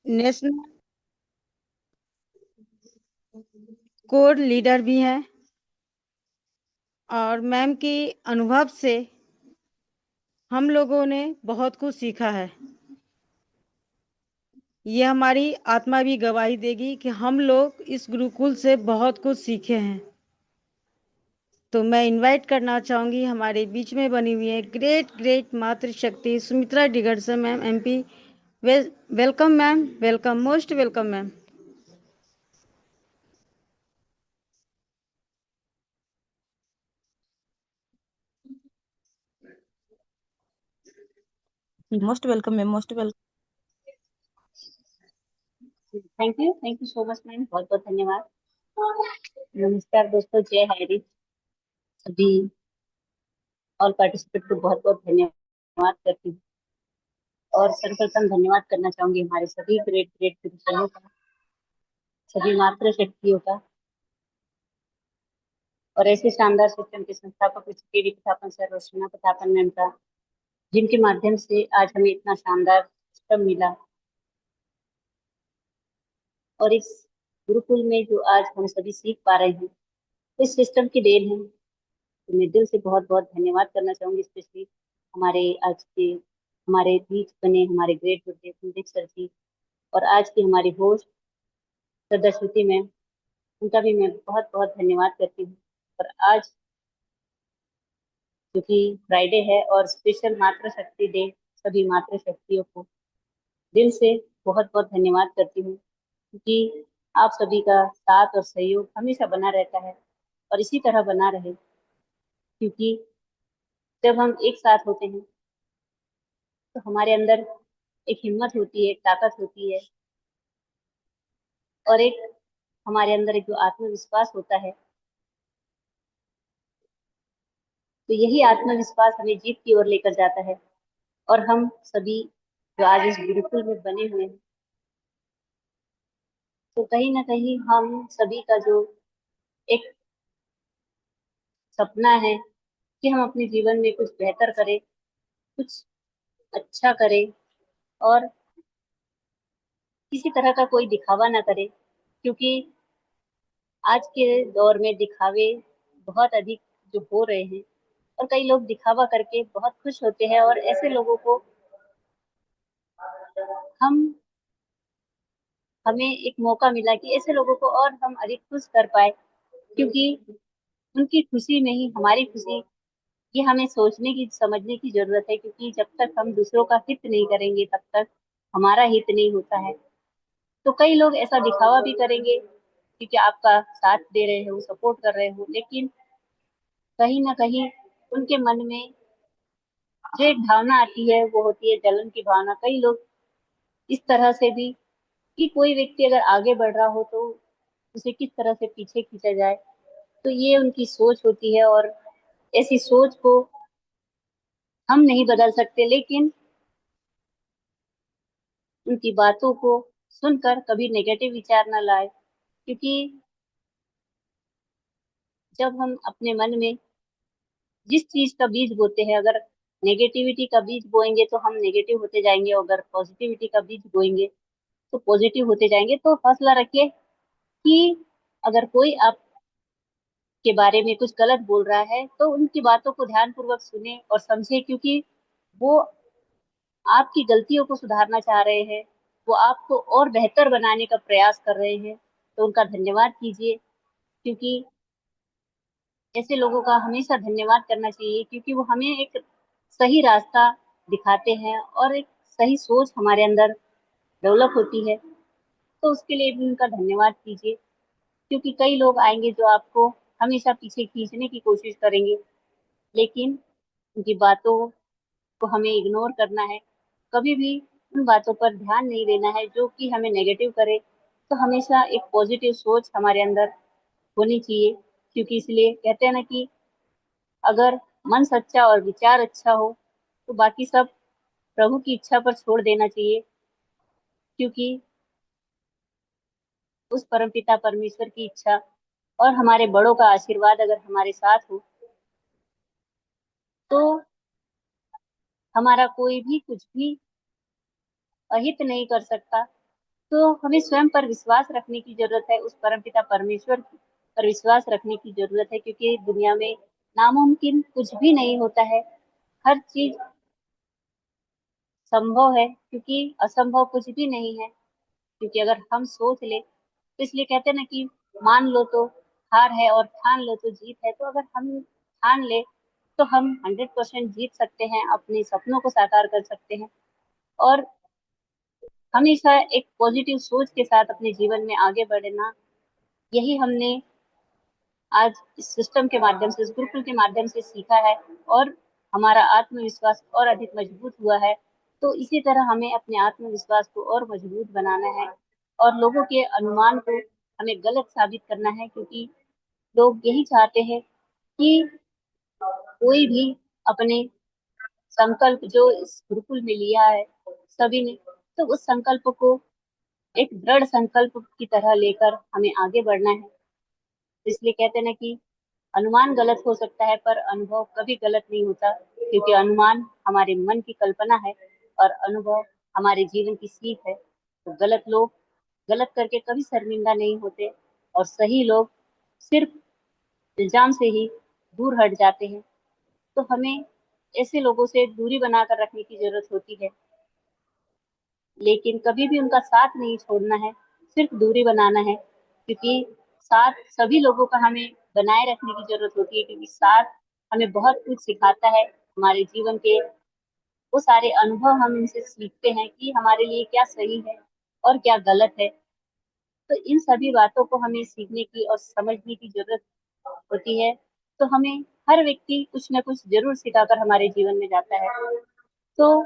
National core leader भी हैं और मैम की अनुभव से हम लोगों ने बहुत कुछ सीखा है। ये हमारी आत्मा भी गवाही देगी कि हम लोग इस गुरुकुल से बहुत कुछ सीखे हैं। तो मैं इनवाइट करना चाहूंगी, हमारे बीच में बनी हुई है ग्रेट ग्रेट मातृशक्ति सुमित्रा डिगरसर ma'am, MP. Welcome ma'am, welcome, most welcome ma'am. Most welcome ma'am, most welcome. Thank you so much ma'am, बहुत बहुत धन्यवाद। नमस्कार दोस्तों, जय हरी। सभी ऑल पार्टिसिपेट को बहुत बहुत धन्यवाद करती हूँ। और सर्वप्रथम धन्यवाद करना चाहूंगी हमारे सभी ग्रेट ग्रेट गुरुजनों का, सभी मातृ शक्तियों का, और ऐसे शानदार सिस्टम के संस्थापक के प्रतापन सर और सोना प्रतापन मैम का, जिनके माध्यम से आज हमें इतना शानदार सिस्टम मिला। और इस गुरुकुल में जो आज हम सभी सीख पा रहे हैं, इस सिस्टम की देन है। तो मैं दिल से बहुत बहुत धन्यवाद करना चाहूंगी, स्पेशली हमारे आज के हमारे बीच बने हमारे ग्रेट गुरुदेव कुलदीप सर जी, और आज की हमारी होस्ट सरदार मैम, उनका भी मैं बहुत बहुत धन्यवाद करती हूँ। और आज क्योंकि फ्राइडे है और स्पेशल मातृशक्ति डे, सभी मातृशक्तियों को दिल से बहुत बहुत धन्यवाद करती हूँ, क्योंकि आप सभी का साथ और सहयोग हमेशा बना रहता है और इसी तरह बना रहे। क्योंकि जब हम एक साथ होते हैं तो हमारे अंदर एक हिम्मत होती है, एक ताकत होती है, और एक हमारे अंदर एक जो आत्मविश्वास होता है। तो यही आत्मविश्वास हमें जीत की ओर लेकर जाता है। और हम सभी जो आज इस गुरुकुल में बने हुए हैं, तो कहीं ना कहीं हम सभी का जो एक सपना है कि हम अपने जीवन में कुछ बेहतर करें, कुछ अच्छा करें, और किसी तरह का कोई दिखावा ना करें। क्योंकि आज के दौर में दिखावे बहुत अधिक जो हो रहे हैं, और कई लोग दिखावा करके बहुत खुश होते हैं, और ऐसे लोगों को हम हमें एक मौका मिला कि ऐसे लोगों को और हम अधिक खुश कर पाए। क्योंकि उनकी खुशी में ही हमारी खुशी, ये हमें सोचने की समझने की जरूरत है। क्योंकि जब तक हम दूसरों का हित नहीं करेंगे, तब तक हमारा हित नहीं होता है। तो कई लोग ऐसा दिखावा भी करेंगे क्योंकि आपका साथ दे रहे हो, सपोर्ट कर रहे हो, लेकिन कहीं ना कहीं उनके मन में जो एक भावना आती है, वो होती है जलन की भावना। कई लोग इस तरह से भी कि कोई व्यक्ति अगर आगे बढ़ रहा हो तो उसे किस तरह से पीछे खींचा जाए, तो ये उनकी सोच होती है। और ऐसी सोच को हम नहीं बदल सकते, लेकिन उनकी बातों को सुनकर कभी नेगेटिव विचार न लाए। क्योंकि जब हम अपने मन में जिस चीज का बीज बोते हैं, अगर नेगेटिविटी का बीज बोएंगे तो हम नेगेटिव होते जाएंगे, और अगर पॉजिटिविटी का बीज बोएंगे तो पॉजिटिव होते जाएंगे। तो हौसला रखिए कि अगर कोई आपके बारे में कुछ गलत बोल रहा है तो उनकी बातों को ध्यानपूर्वक सुने और समझे। क्योंकि वो आपकी गलतियों को सुधारना चाह रहे हैं, वो आपको और बेहतर बनाने का प्रयास कर रहे हैं। तो उनका धन्यवाद कीजिए। क्योंकि ऐसे लोगों का हमेशा धन्यवाद करना चाहिए, क्योंकि वो हमें एक सही रास्ता दिखाते हैं और एक सही सोच हमारे अंदर डेवलप होती है। तो उसके लिए भी उनका धन्यवाद कीजिए। क्योंकि कई लोग आएंगे जो आपको हमेशा पीछे खींचने की कोशिश करेंगे, लेकिन उनकी बातों को हमें इग्नोर करना है। कभी भी उन बातों पर ध्यान नहीं देना है जो कि हमें नेगेटिव करे। तो हमेशा एक पॉजिटिव सोच हमारे अंदर होनी चाहिए। क्योंकि इसलिए कहते हैं ना कि अगर मन सच्चा और विचार अच्छा हो तो बाकी सब प्रभु की इच्छा पर छोड़ देना चाहिए। क्योंकि उस परमपिता परमेश्वर की इच्छा और हमारे बड़ों का आशीर्वाद अगर हमारे साथ हो, तो हमारा कोई भी कुछ भी अहित नहीं कर सकता। तो हमें स्वयं पर विश्वास रखने की जरूरत है, उस परमपिता परमेश्वर पर विश्वास रखने की जरूरत है, क्योंकि दुनिया में नामुमकिन कुछ भी नहीं होता है। हर चीज संभव है, क्योंकि असंभव कुछ भी नहीं है। क्योंकि अगर हम सोच ले, तो इसलिए कहते हैं ना कि मान लो तो हार है और ठान लो तो जीत है। तो अगर हम ठान ले तो हम 100% जीत सकते हैं, अपने सपनों को साकार कर सकते हैं। और हमेशा एक पॉजिटिव सोच के साथ अपने जीवन में आगे बढ़ना, यही हमने आज इस सिस्टम के माध्यम से, इस गुरुकुल के माध्यम से सीखा है। और हमारा आत्मविश्वास और अधिक मजबूत हुआ है। तो इसी तरह हमें अपने आत्मविश्वास को और मजबूत बनाना है, और लोगों के अनुमान को हमें गलत साबित करना है, क्योंकि लोग यही चाहते हैं कि कोई भी अपने संकल्प जो इस गुरुकुल में लिया है सभी ने, तो उस संकल्प को एक दृढ़ संकल्प की तरह लेकर हमें आगे बढ़ना है। इसलिए कहते हैं ना कि अनुमान गलत हो सकता है, पर अनुभव कभी गलत नहीं होता, क्योंकि अनुमान हमारे मन की कल्पना है और अनुभव हमारे जीवन की सीख है। तो गलत लोग गलत करके कभी शर्मिंदा नहीं होते, और सही लोग सिर्फ इल्जाम से ही दूर हट जाते हैं। तो हमें ऐसे लोगों से दूरी बनाकर रखने की जरूरत होती है, लेकिन कभी भी उनका साथ नहीं छोड़ना है, सिर्फ दूरी बनाना है। क्योंकि साथ सभी लोगों का हमें बनाए रखने की जरूरत होती है, क्योंकि साथ हमें बहुत कुछ सिखाता है। हमारे जीवन के वो सारे अनुभव हम इनसे सीखते हैं कि हमारे लिए क्या सही है और क्या गलत है। तो इन सभी बातों को हमें सीखने की और समझने की जरूरत होती है। तो हमें हर व्यक्ति कुछ न कुछ जरूर सिखाकर हमारे जीवन में जाता है। तो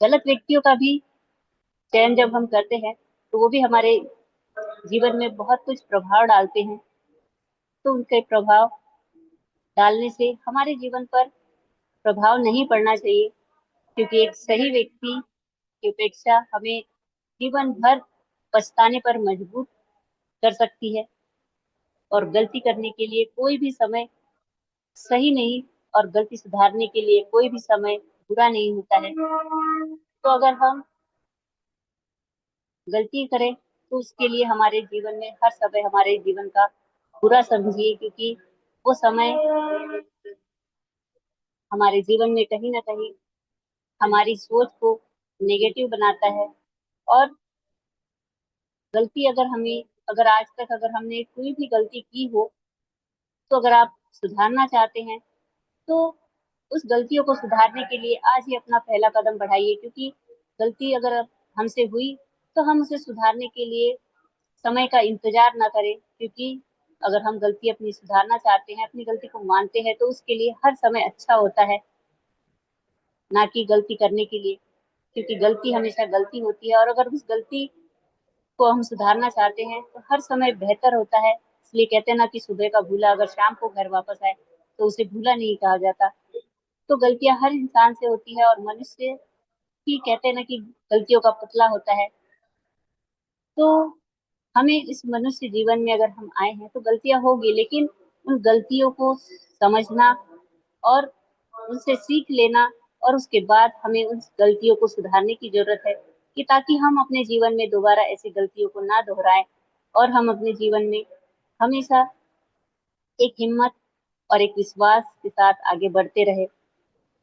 गलत व्यक्तियों का भी चयन जब हम करते हैं, तो वो भी हमारे जीवन में बहुत कुछ प्रभाव डालते हैं। तो उनके प्रभाव डालने से हमारे जीवन पर प्रभाव नहीं पड़ना चाहिए, क्योंकि एक सही व्यक्ति की अपेक्षा हमें जीवन भर पछताने पर मजबूर कर सकती है। और गलती करने के लिए कोई भी समय सही नहीं, और गलती सुधारने के लिए कोई भी समय बुरा नहीं होता है। तो अगर हम गलती करें, तो उसके लिए हमारे जीवन में हर समय हमारे जीवन का बुरा समझिए, क्योंकि वो समय हमारे जीवन में कहीं ना कहीं हमारी सोच को नेगेटिव बनाता है। और गलती अगर आज तक अगर हमने कोई भी गलती की हो, तो अगर आप सुधारना चाहते हैं, तो उस गलतियों को सुधारने के लिए आज ही अपना पहला कदम बढ़ाइए। क्योंकि गलती अगर हमसे हुई, तो हम उसे सुधारने के लिए समय का इंतजार ना करें। क्योंकि अगर हम गलती अपनी सुधारना चाहते हैं, अपनी गलती को मानते हैं, तो उसके लिए हर समय अच्छा होता है, ना कि गलती करने के लिए। क्योंकि गलती हमेशा गलती होती है, और अगर उस गलती को हम सुधारना चाहते हैं, तो हर समय बेहतर होता है। इसलिए कहते हैं ना कि सुबह का भूला अगर शाम को घर वापस आए, तो उसे भूला नहीं कहा जाता। तो गलतियां हर इंसान से होती है, और मनुष्य ही कहते हैं ना कि गलतियों का पुतला होता है। तो हमें इस मनुष्य जीवन में अगर हम आए हैं, तो गलतियां होगी, लेकिन उन गलतियों को समझना और उनसे सीख लेना, और उसके बाद हमें उन गलतियों को सुधारने की जरूरत है, कि ताकि हम अपने जीवन में दोबारा ऐसी गलतियों को ना दोहराएं, और हम अपने जीवन में हमेशा एक हिम्मत और एक विश्वास के साथ आगे बढ़ते रहे।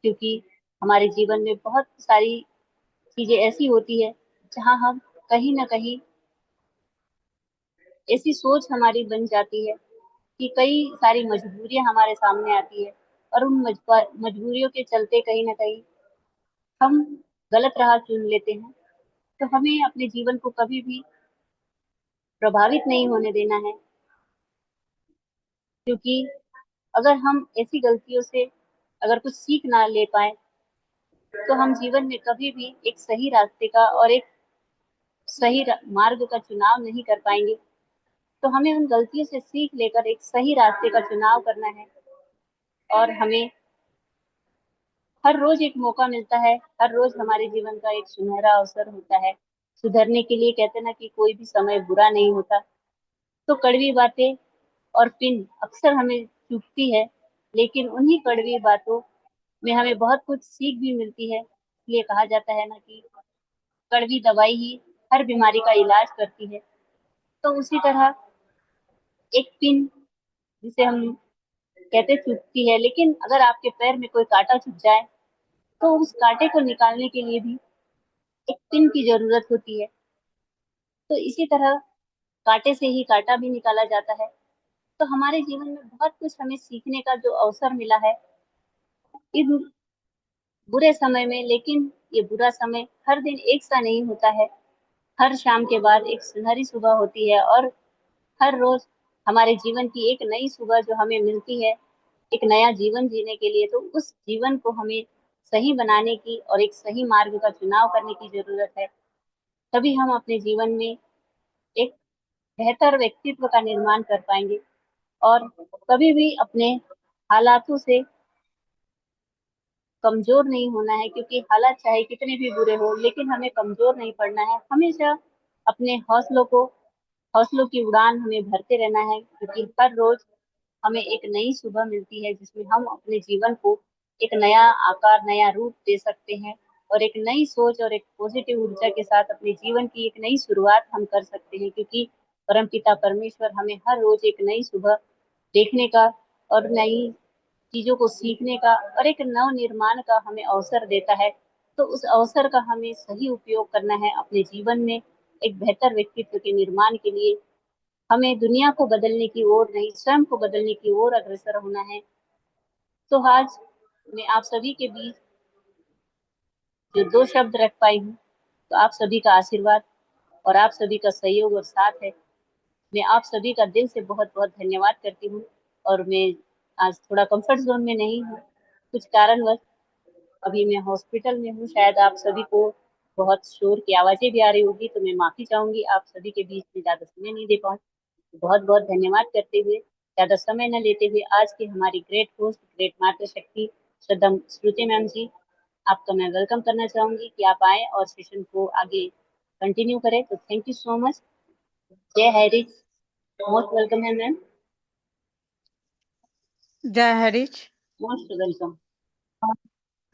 क्योंकि हमारे जीवन में बहुत सारी चीजें ऐसी होती है जहां हम कहीं ना कहीं ऐसी सोच हमारी बन जाती है कि कई सारी मजबूरियां हमारे सामने आती है, और उन मजबूरियों के चलते कहीं ना कहीं हम गलत राह चुन लेते हैं। तो हमें अपने जीवन को कभी भी प्रभावित नहीं होने देना है। क्योंकि अगर हम ऐसी गलतियों से अगर कुछ सीख ना ले पाए, तो हम जीवन में कभी भी एक सही रास्ते का और एक सही मार्ग का चुनाव नहीं कर पाएंगे। तो हमें उन गलतियों से सीख लेकर एक सही रास्ते का चुनाव करना है। और हमें हर रोज एक मौका मिलता है, हर रोज हमारे जीवन का एक सुनहरा अवसर होता है सुधरने के लिए। कहते हैं ना कि कोई भी समय बुरा नहीं होता। तो कड़वी बातें और पिन अक्सर हमें चुभती है, लेकिन उन्हीं कड़वी बातों में हमें बहुत कुछ सीख भी मिलती है। इसलिए कहा जाता है ना कि कड़वी दवाई ही हर बीमारी का इलाज करती है। तो उसी तरह एक पिन, जिसे हम कहते चुभती है, लेकिन अगर आपके पैर में कोई कांटा चुभ जाए तो उस कांटे को निकालने के लिए भी एक पिन की जरूरत होती है। तो इसी तरह कांटे से ही कांटा भी निकाला जाता है। तो हमारे जीवन में बहुत कुछ हमें सीखने का जो अवसर मिला है इन बुरे समय में, लेकिन ये बुरा समय हर दिन एक सा नहीं होता है। हर शाम के बाद एक सुनहरी सुबह होती है, और हर रोज हमारे जीवन की एक नई सुबह जो हमें मिलती है एक नया जीवन जीने के लिए। तो उस जीवन को हमें सही बनाने की और एक सही मार्ग का चुनाव करने की जरूरत है। तभी हम अपने जीवन में एक बेहतर व्यक्तित्व का निर्माण कर पाएंगे। और कभी भी अपने हालातों से कमजोर नहीं होना है, क्योंकि हालात चाहे कितने भी बुरे हो, लेकिन हमें कमजोर नहीं पड़ना है। हमेशा अपने हौसलों की उड़ान हमें भरते रहना है, क्योंकि हर रोज हमें एक नई सुबह मिलती है जिसमें हम अपने जीवन को एक नया आकार, नया रूप दे सकते हैं, और एक नई सोच और एक पॉजिटिव ऊर्जा के साथ अपने जीवन की एक नई शुरुआत हम कर सकते हैं। क्योंकि परमपिता परमेश्वर हमें हर रोज एक नई सुबह देखने का और नई चीजों को सीखने का और एक नव निर्माण का हमें अवसर देता है। तो उस अवसर का हमें सही उपयोग करना है अपने जीवन में एक बेहतर व्यक्तित्व के निर्माण के लिए। हमें दुनिया को बदलने की ओर नहीं, स्वयं को बदलने की ओर अग्रसर होना है। तो आज मैं आप सभी के बीच जो दो शब्द रख पाई हूँ, तो आप सभी का आशीर्वाद और आप सभी का सहयोग और साथ है। मैं आप सभी का दिल से बहुत बहुत धन्यवाद करती हूँ। और मैं आज थोड़ा कंफर्ट जोन में नहीं हूँ, कुछ कारणवश अभी मैं हॉस्पिटल में हूँ। शायद आप सभी को बहुत शोर की आवाजें भी आ रही होगी, तो मैं माफी चाहूंगी। आप सभी के बीच में ज्यादा समय नहीं दे पाऊँ। बहुत बहुत धन्यवाद करते हुए, ज्यादा समय न लेते हुए, आज की हमारी ग्रेट होस्ट, ग्रेट मातृशक्ति श्रद्धा श्रुति मैम जी, आपका मैं वेलकम करना चाहूंगी कि आप आए और सेशन को आगे कंटिन्यू करें। तो थैंक यू सो मच। जय हरिज। मोस्ट वेलकम है मैम। जय हरीश। Most welcome.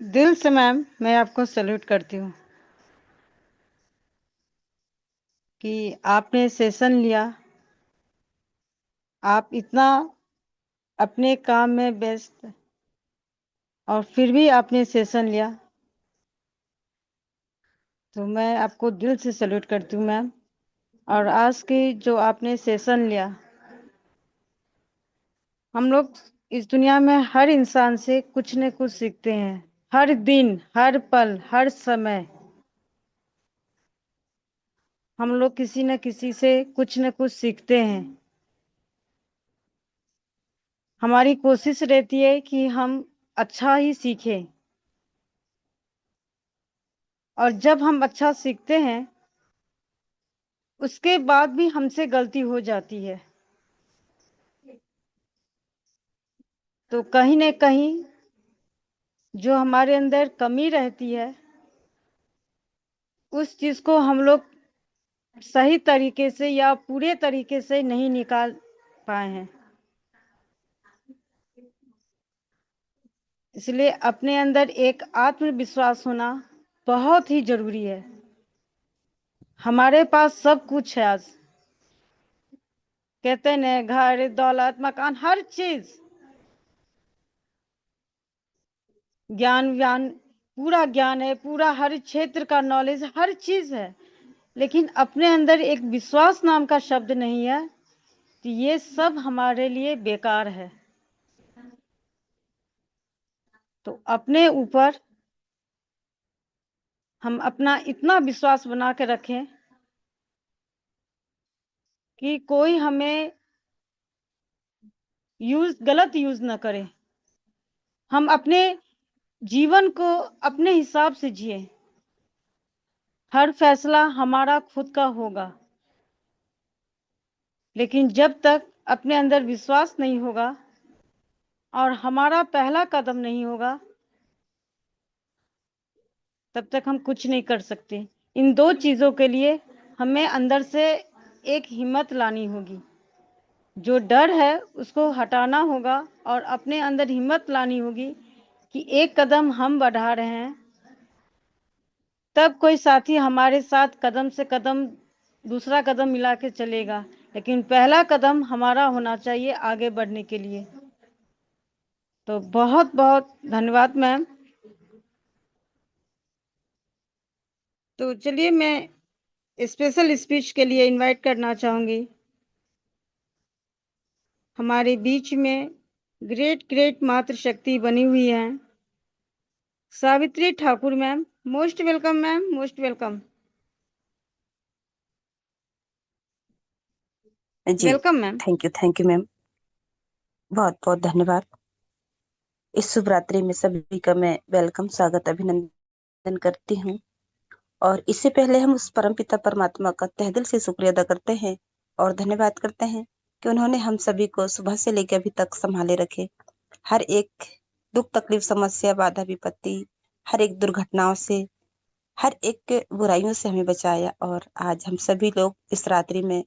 दिल से मैम मैं आपको सैल्यूट करती हूँ कि आपने सेशन लिया। आप इतना अपने काम में व्यस्त और फिर भी आपने सेशन लिया, तो मैं आपको दिल से सैल्यूट करती हूँ मैम। और आज की जो आपने सेशन लिया, हम लोग इस दुनिया में हर इंसान से कुछ न कुछ सीखते हैं। हर दिन, हर पल, हर समय हम लोग किसी न किसी से कुछ न कुछ सीखते हैं। हमारी कोशिश रहती है कि हम अच्छा ही सीखें, और जब हम अच्छा सीखते हैं उसके बाद भी हमसे गलती हो जाती है, तो कहीं न कहीं जो हमारे अंदर कमी रहती है उस चीज को हम लोग सही तरीके से या पूरे तरीके से नहीं निकाल पाए हैं। इसलिए अपने अंदर एक आत्मविश्वास होना बहुत ही जरूरी है। हमारे पास सब कुछ है आज, कहते हैं घर, दौलत, मकान, हर चीज, ज्ञान व्यान, पूरा ज्ञान है, पूरा हर क्षेत्र का नॉलेज, हर चीज है, लेकिन अपने अंदर एक विश्वास नाम का शब्द नहीं है, तो ये सब हमारे लिए बेकार है। तो अपने ऊपर हम अपना इतना विश्वास बना के रखें कि कोई हमें गलत यूज न करे। हम अपने जीवन को अपने हिसाब से जिए। हर फैसला हमारा खुद का होगा, लेकिन जब तक अपने अंदर विश्वास नहीं होगा और हमारा पहला कदम नहीं होगा, तब तक हम कुछ नहीं कर सकते। इन दो चीजों के लिए हमें अंदर से एक हिम्मत लानी होगी। जो डर है उसको हटाना होगा और अपने अंदर हिम्मत लानी होगी कि एक कदम हम बढ़ा रहे हैं तब कोई साथी हमारे साथ कदम से कदम दूसरा कदम मिला के चलेगा, लेकिन पहला कदम हमारा होना चाहिए आगे बढ़ने के लिए। तो बहुत बहुत धन्यवाद मैम। तो चलिए मैं स्पेशल स्पीच के लिए इनवाइट करना चाहूंगी। हमारे बीच में ग्रेट ग्रेट मातृशक्ति बनी हुई है Savitri Thakur ma'am. Most welcome ma'am, most welcome. जी, welcome ma'am. Thank you ma'am, बहुत बहुत धन्यवाद। इस शुभ रात्रि में सभी का मैं वेलकम, स्वागत, अभिनंदन करती हूँ। और इससे पहले हम उस परमपिता परमात्मा का तहे दिल से शुक्रिया अदा करते हैं और धन्यवाद करते हैं कि उन्होंने हम सभी को सुबह से लेकर अभी तक संभाले रखे। हर एक दुख तकलीफ समस्या बाधा विपत्ति, हर एक दुर्घटनाओं से, हर एक बुराइयों से हमें बचाया। और आज हम सभी लोग इस रात्रि में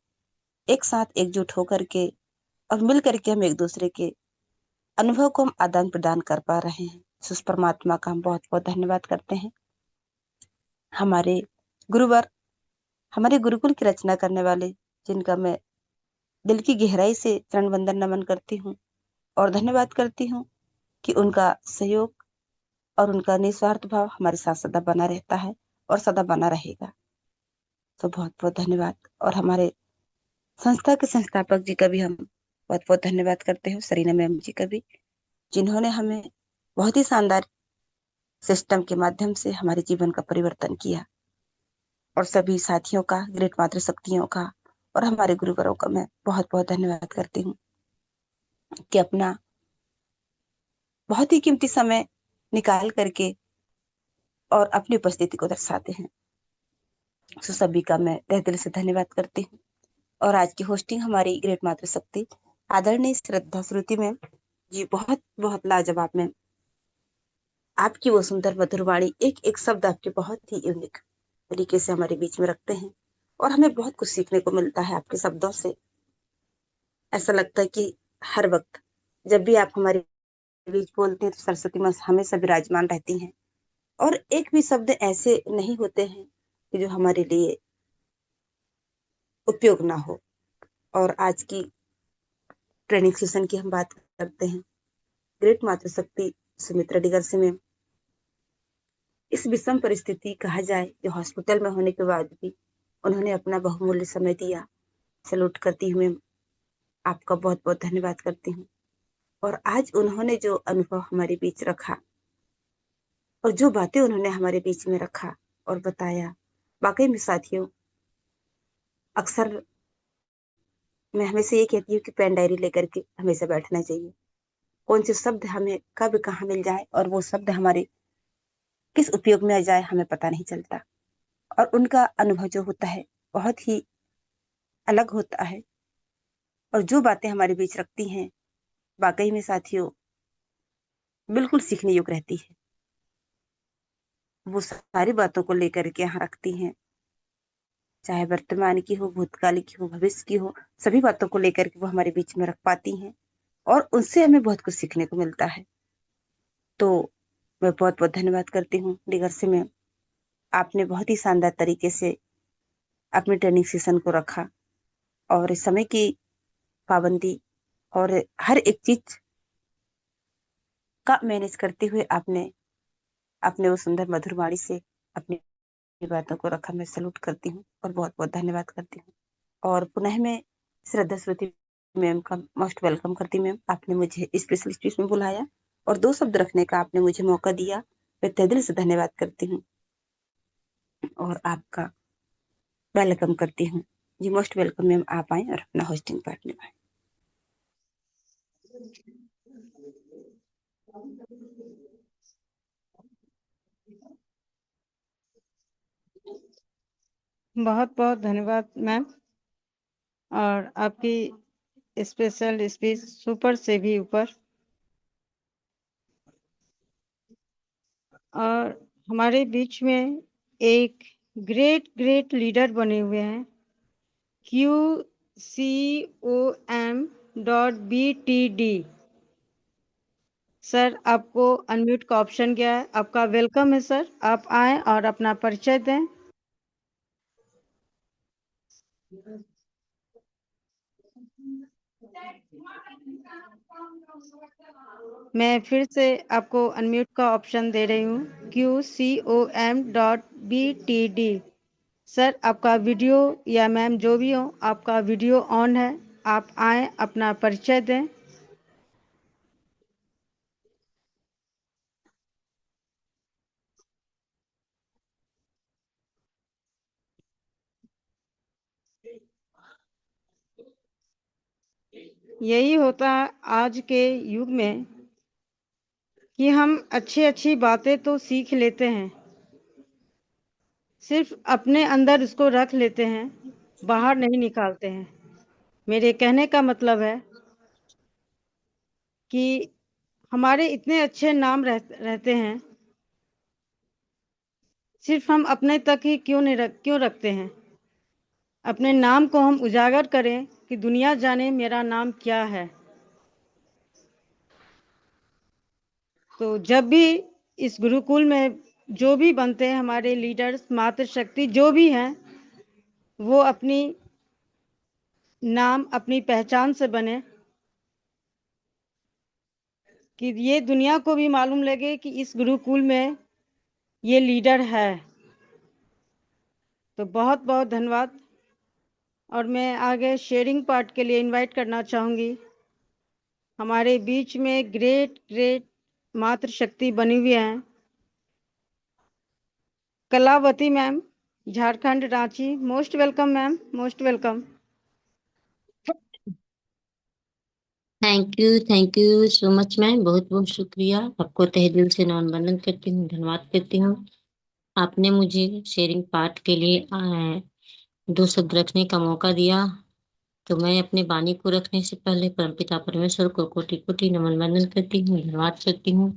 एक साथ एकजुट होकर के और मिल करके हम एक दूसरे के अनुभव को हम आदान प्रदान कर पा रहे हैं। उस परमात्मा का हम बहुत बहुत धन्यवाद करते हैं। हमारे गुरुवर, हमारे गुरुकुल की रचना करने वाले, जिनका मैं दिल की गहराई से चरण वंदन नमन करती हूँ और धन्यवाद करती हूँ कि उनका सहयोग और उनका निस्वार्थ भाव हमारे साथ सदा बना रहता है और सदा बना रहेगा। तो बहुत बहुत धन्यवाद। और हमारे संस्था के संस्थापक जी का भी हम बहुत बहुत धन्यवाद करते हैं, सरीना मैम जी का भी, जिन्होंने हमें बहुत ही शानदार सिस्टम के माध्यम से हमारे जीवन का परिवर्तन किया। और सभी साथियों का, ग्रेट मातृशक्तियों का और हमारे गुरुवरों का मैं बहुत बहुत धन्यवाद करती हूँ कि अपना बहुत ही कीमती समय निकाल करके और अपनी उपस्थिति को दर्शाते हैं। तो सभी का मैं तहे दिल से धन्यवाद करती हूँ। और आज की होस्टिंग हमारी ग्रेट मातृशक्ति आदरणीय श्रद्धा श्रुति मैम जी, बहुत बहुत लाजवाब मैम। आपकी वो सुंदर मधुर वाणी, एक एक शब्द आपके बहुत ही यूनिक तरीके से हमारे बीच में रखते हैं और हमें बहुत कुछ सीखने को मिलता है आपके शब्दों से। ऐसा लगता है कि हर वक्त जब भी आप हमारे बीच बोलते हैं तो सरस्वती माँ हमेशा विराजमान रहती हैं और एक भी शब्द ऐसे नहीं होते हैं कि जो हमारे लिए उपयोग ना हो। और आज की ट्रेनिंग सेशन की हम बात करते हैं, ग्रेट मातृशक्ति सुमित्रा डिगर से मैम, इस विषम परिस्थिति कहा जाए जो हॉस्पिटल में होने के बाद भी उन्होंने अपना बहुमूल्य समय दिया, सैल्यूट करती हूँ मैम, आपका बहुत बहुत धन्यवाद करती हूँ। और आज उन्होंने जो अनुभव हमारे बीच रखा और जो बातें उन्होंने हमारे बीच में रखा और बताया, वाकई में साथियों, अक्सर मैं हमेशा ये कहती हूँ कि पेन डायरी लेकर के हमेशा बैठना चाहिए। कौन से शब्द हमें कब कहाँ मिल जाए और वो शब्द हमारे किस उपयोग में आ जाए हमें पता नहीं चलता। और उनका अनुभव जो होता है बहुत ही अलग होता है और जो बातें हमारे बीच रखती हैं वाकई में साथियों बिल्कुल सीखने योग्य रहती है। वो सारी बातों को लेकर के यहाँ रखती हैं, चाहे वर्तमान की हो, भूतकाल की हो, भविष्य की हो, सभी बातों को लेकर के वो हमारे बीच में रख पाती हैं और उनसे हमें बहुत कुछ सीखने को मिलता है। तो मैं बहुत बहुत धन्यवाद करती हूँ डिगर से मैम, आपने बहुत ही शानदार तरीके से अपने ट्रेनिंग सेशन को रखा और समय की पाबंदी और हर एक चीज का मैनेज करते हुए आपने अपने वो सुंदर मधुर वाणी से अपनी बातों को रखा। मैं सैल्यूट करती हूँ और बहुत बहुत धन्यवाद करती हूँ। और पुनः मैं श्रद्धा श्रुति मैम का मोस्ट वेलकम करती हूँ। मैम, आपने मुझे स्पेशल स्पीच में बुलाया और दो शब्द रखने का आपने मुझे मौका दिया, मैं तहे दिल से धन्यवाद करती हूँ और आपका वेलकम करती हूँ। जी मोस्ट वेलकम मैम, आप आए और अपना होस्टिंग पार्ट निभाएं। बहुत बहुत धन्यवाद मैम। और आपकी स्पेशल स्पीच सुपर से भी ऊपर। और हमारे बीच में एक ग्रेट ग्रेट लीडर बने हुए हैं, QCOM.BTD सर आपको अनम्यूट का ऑप्शन गया है। आपका वेलकम है सर, आप आएं और अपना परिचय दें। मैं फिर से आपको अनम्यूट का ऑप्शन दे रही हूँ, QCOM.BTD। सर आपका वीडियो या मैम जो भी हो, आपका वीडियो ऑन है, आप आएं अपना परिचय दें। यही होता है आज के युग में कि हम अच्छी अच्छी बातें तो सीख लेते हैं, सिर्फ अपने अंदर उसको रख लेते हैं, बाहर नहीं निकालते हैं। मेरे कहने का मतलब है कि हमारे इतने अच्छे नाम रहते हैं, सिर्फ हम अपने तक ही क्यों रखते हैं। अपने नाम को हम उजागर करें कि दुनिया जाने मेरा नाम क्या है। तो जब भी इस गुरुकुल में जो भी बनते हैं हमारे लीडर्स, मातृशक्ति जो भी हैं, वो अपनी नाम अपनी पहचान से बने, कि ये दुनिया को भी मालूम लगे कि इस गुरुकुल में ये लीडर है। तो बहुत बहुत धन्यवाद। और मैं आगे शेयरिंग पार्ट के लिए इनवाइट करना चाहूँगी। हमारे बीच में ग्रेट ग्रेट मातृशक्ति बनी हुई हैं, Kalavati ma'am, Jharkhand Ranchi. Most welcome ma'am, most welcome. Thank you so much ma'am, बहुत बहुत शुक्रिया। आपको तहे दिल से नमन वंदन करती हूँ, धन्यवाद करती हूँ। आपने मुझे शेयरिंग पार्ट के लिए 2 शब्द रखने का मौका दिया। तो मैं अपने वाणी को रखने से पहले परमपिता परमेश्वर को कोटि कोटि नमन वंदन करती हूँ, धन्यवाद करती हूँ।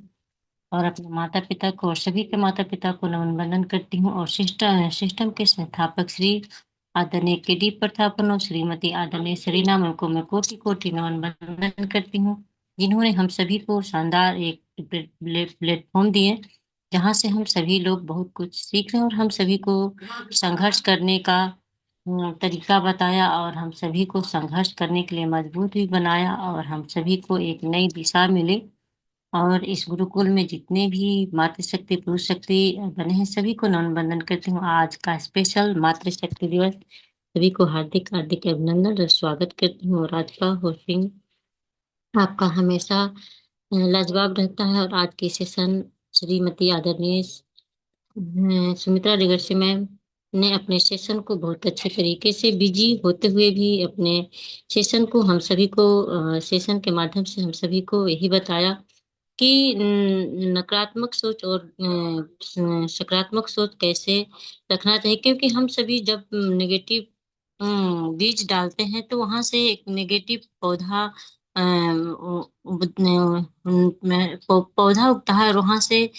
और अपने माता पिता को और सभी के माता पिता को नमन वंदन करती हूँ। और सिस्टम के संस्थापक श्री आदरणीय KD प्रतापन और श्रीमती आदरणीय सरीना मैम को मैं कोटि कोटि नमन वंदन करती हूँ, जिन्होंने हम सभी को शानदार एक प्लेटफॉर्म दिए, जहाँ से हम सभी लोग बहुत कुछ सीख रहे हैं और हम सभी को संघर्ष करने का तरीका बताया, और हम सभी को संघर्ष करने के लिए मजबूत भी बनाया, और हम सभी को एक नई दिशा मिली। और इस गुरुकुल में जितने भी मातृशक्ति पुरुष शक्ति बने हैं, सभी को नमन वंदन करती हूँ। आज का स्पेशल मातृशक्ति दिवस, सभी को हार्दिक हार्दिक अभिनंदन और स्वागत करती हूँ। और आज का होस्टिंग आपका हमेशा लाजवाब रहता है। और आज की सेशन श्रीमती आदरणीय सुमित्रा डिगर्सी मैम ने अपने सेशन को बहुत अच्छे तरीके से, बिजी होते हुए भी अपने सेशन को हम सभी को सेशन के माध्यम से हम सभी को यही बताया कि नकारात्मक सोच और सकारात्मक सोच कैसे रखना चाहिए। क्योंकि हम सभी जब नेगेटिव बीज डालते हैं तो वहां से एक नेगेटिव पौधा पौधा उगता है, और वहां से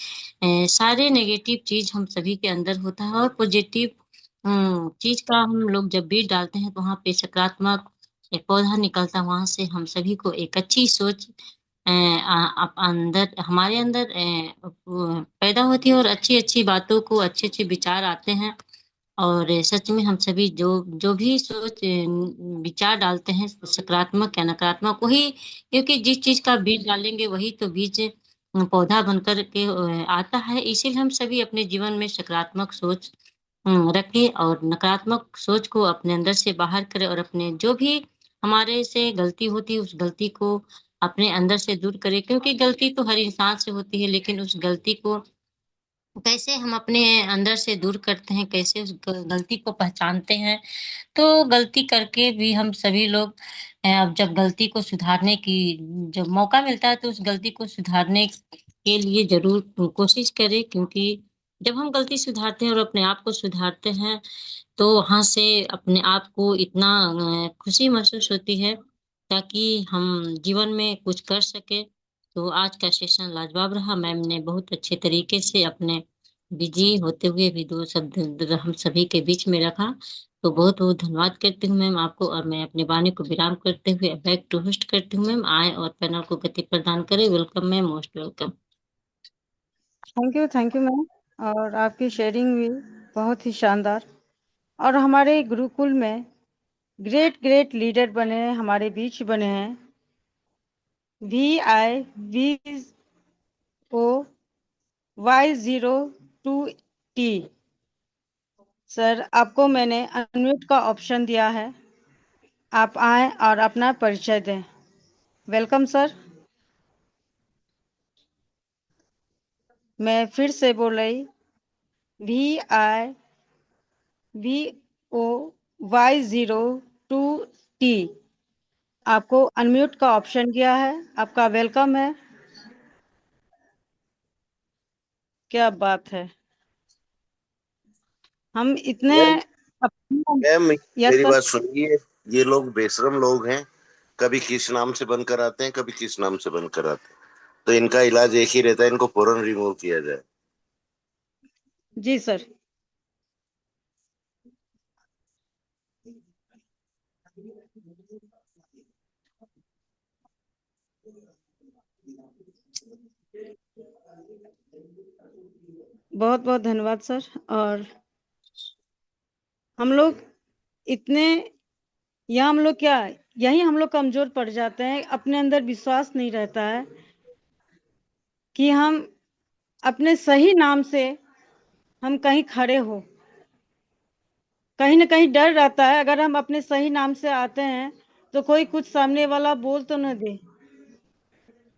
सारे नेगेटिव चीज हम सभी के अंदर होता है। और पॉजिटिव चीज का हम लोग जब बीज डालते हैं तो वहां पे सकारात्मक एक पौधा निकलता है। वहां से हम सभी को एक अच्छी सोच अंदर हमारे अंदर पैदा होती है, और अच्छी अच्छी बातों को अच्छे अच्छे विचार आते हैं। और सच में हम सभी जो जो भी सोच विचार डालते हैं, सकारात्मक या नकारात्मक, वही, क्योंकि जिस चीज का बीज डालेंगे वही तो बीज पौधा बनकर के आता है। इसीलिए हम सभी अपने जीवन में सकारात्मक सोच रखें, और नकारात्मक सोच को अपने अंदर से बाहर करें, और अपने जो भी हमारे से गलती होती है उस गलती को अपने अंदर से दूर करें। क्योंकि गलती तो हर इंसान से होती है, लेकिन उस गलती को कैसे हम अपने अंदर से दूर करते हैं, कैसे उस गलती को पहचानते हैं। तो गलती करके भी हम सभी लोग अब जब गलती को सुधारने की जब मौका मिलता है तो उस गलती को सुधारने के लिए जरूर कोशिश करें। क्योंकि जब हम गलती सुधारते हैं और अपने आप को सुधारते हैं तो वहां से अपने आप को इतना खुशी महसूस होती है, ताकि हम जीवन में कुछ कर सके। तो आज का सेशन लाजवाब रहा। मैम ने बहुत अच्छे तरीके से अपने बिजी होते हुए भी दो शब्द हम सभी के बीच में रखा, तो बहुत बहुत धन्यवाद करती हूँ मैम आपको। और मैं अपनी वाणी को विराम करते हुए बैक टू होस्ट करती हूँ मैम। आए और पैनल को गति प्रदान करें। Welcome ma'am, most welcome. Thank you ma'am. और आपकी शेयरिंग भी बहुत ही शानदार। और हमारे गुरुकुल में ग्रेट ग्रेट लीडर बने हैं, हमारे बीच बने हैं। VIVO Y02T। सर, आपको मैंने अनम्यूट का ऑप्शन दिया है, आप आए और अपना परिचय दें। Welcome sir. मैं फिर से बोल रही, VIVO Y02T। आपको अनम्यूट का ऑप्शन दिया है, आपका वेलकम है। क्या बात है, हम इतने। मैम मैम, यस मेरी सर। बात सुनिए। ये लोग बेशरम लोग हैं। कभी किस नाम से बनकर आते हैं, कभी किस नाम से बनकर आते हैं। तो इनका इलाज एक ही रहता है, इनको फौरन रिमूव किया जाए। जी सर। बहुत बहुत धन्यवाद सर। और हम लोग इतने, या हम लोग क्या, यही हम लोग कमजोर पड़ जाते हैं, अपने अंदर विश्वास नहीं रहता है कि हम अपने सही नाम से हम कहीं खड़े हो। कहीं ना कहीं डर रहता है, अगर हम अपने सही नाम से आते हैं तो कोई कुछ सामने वाला बोल तो न दे,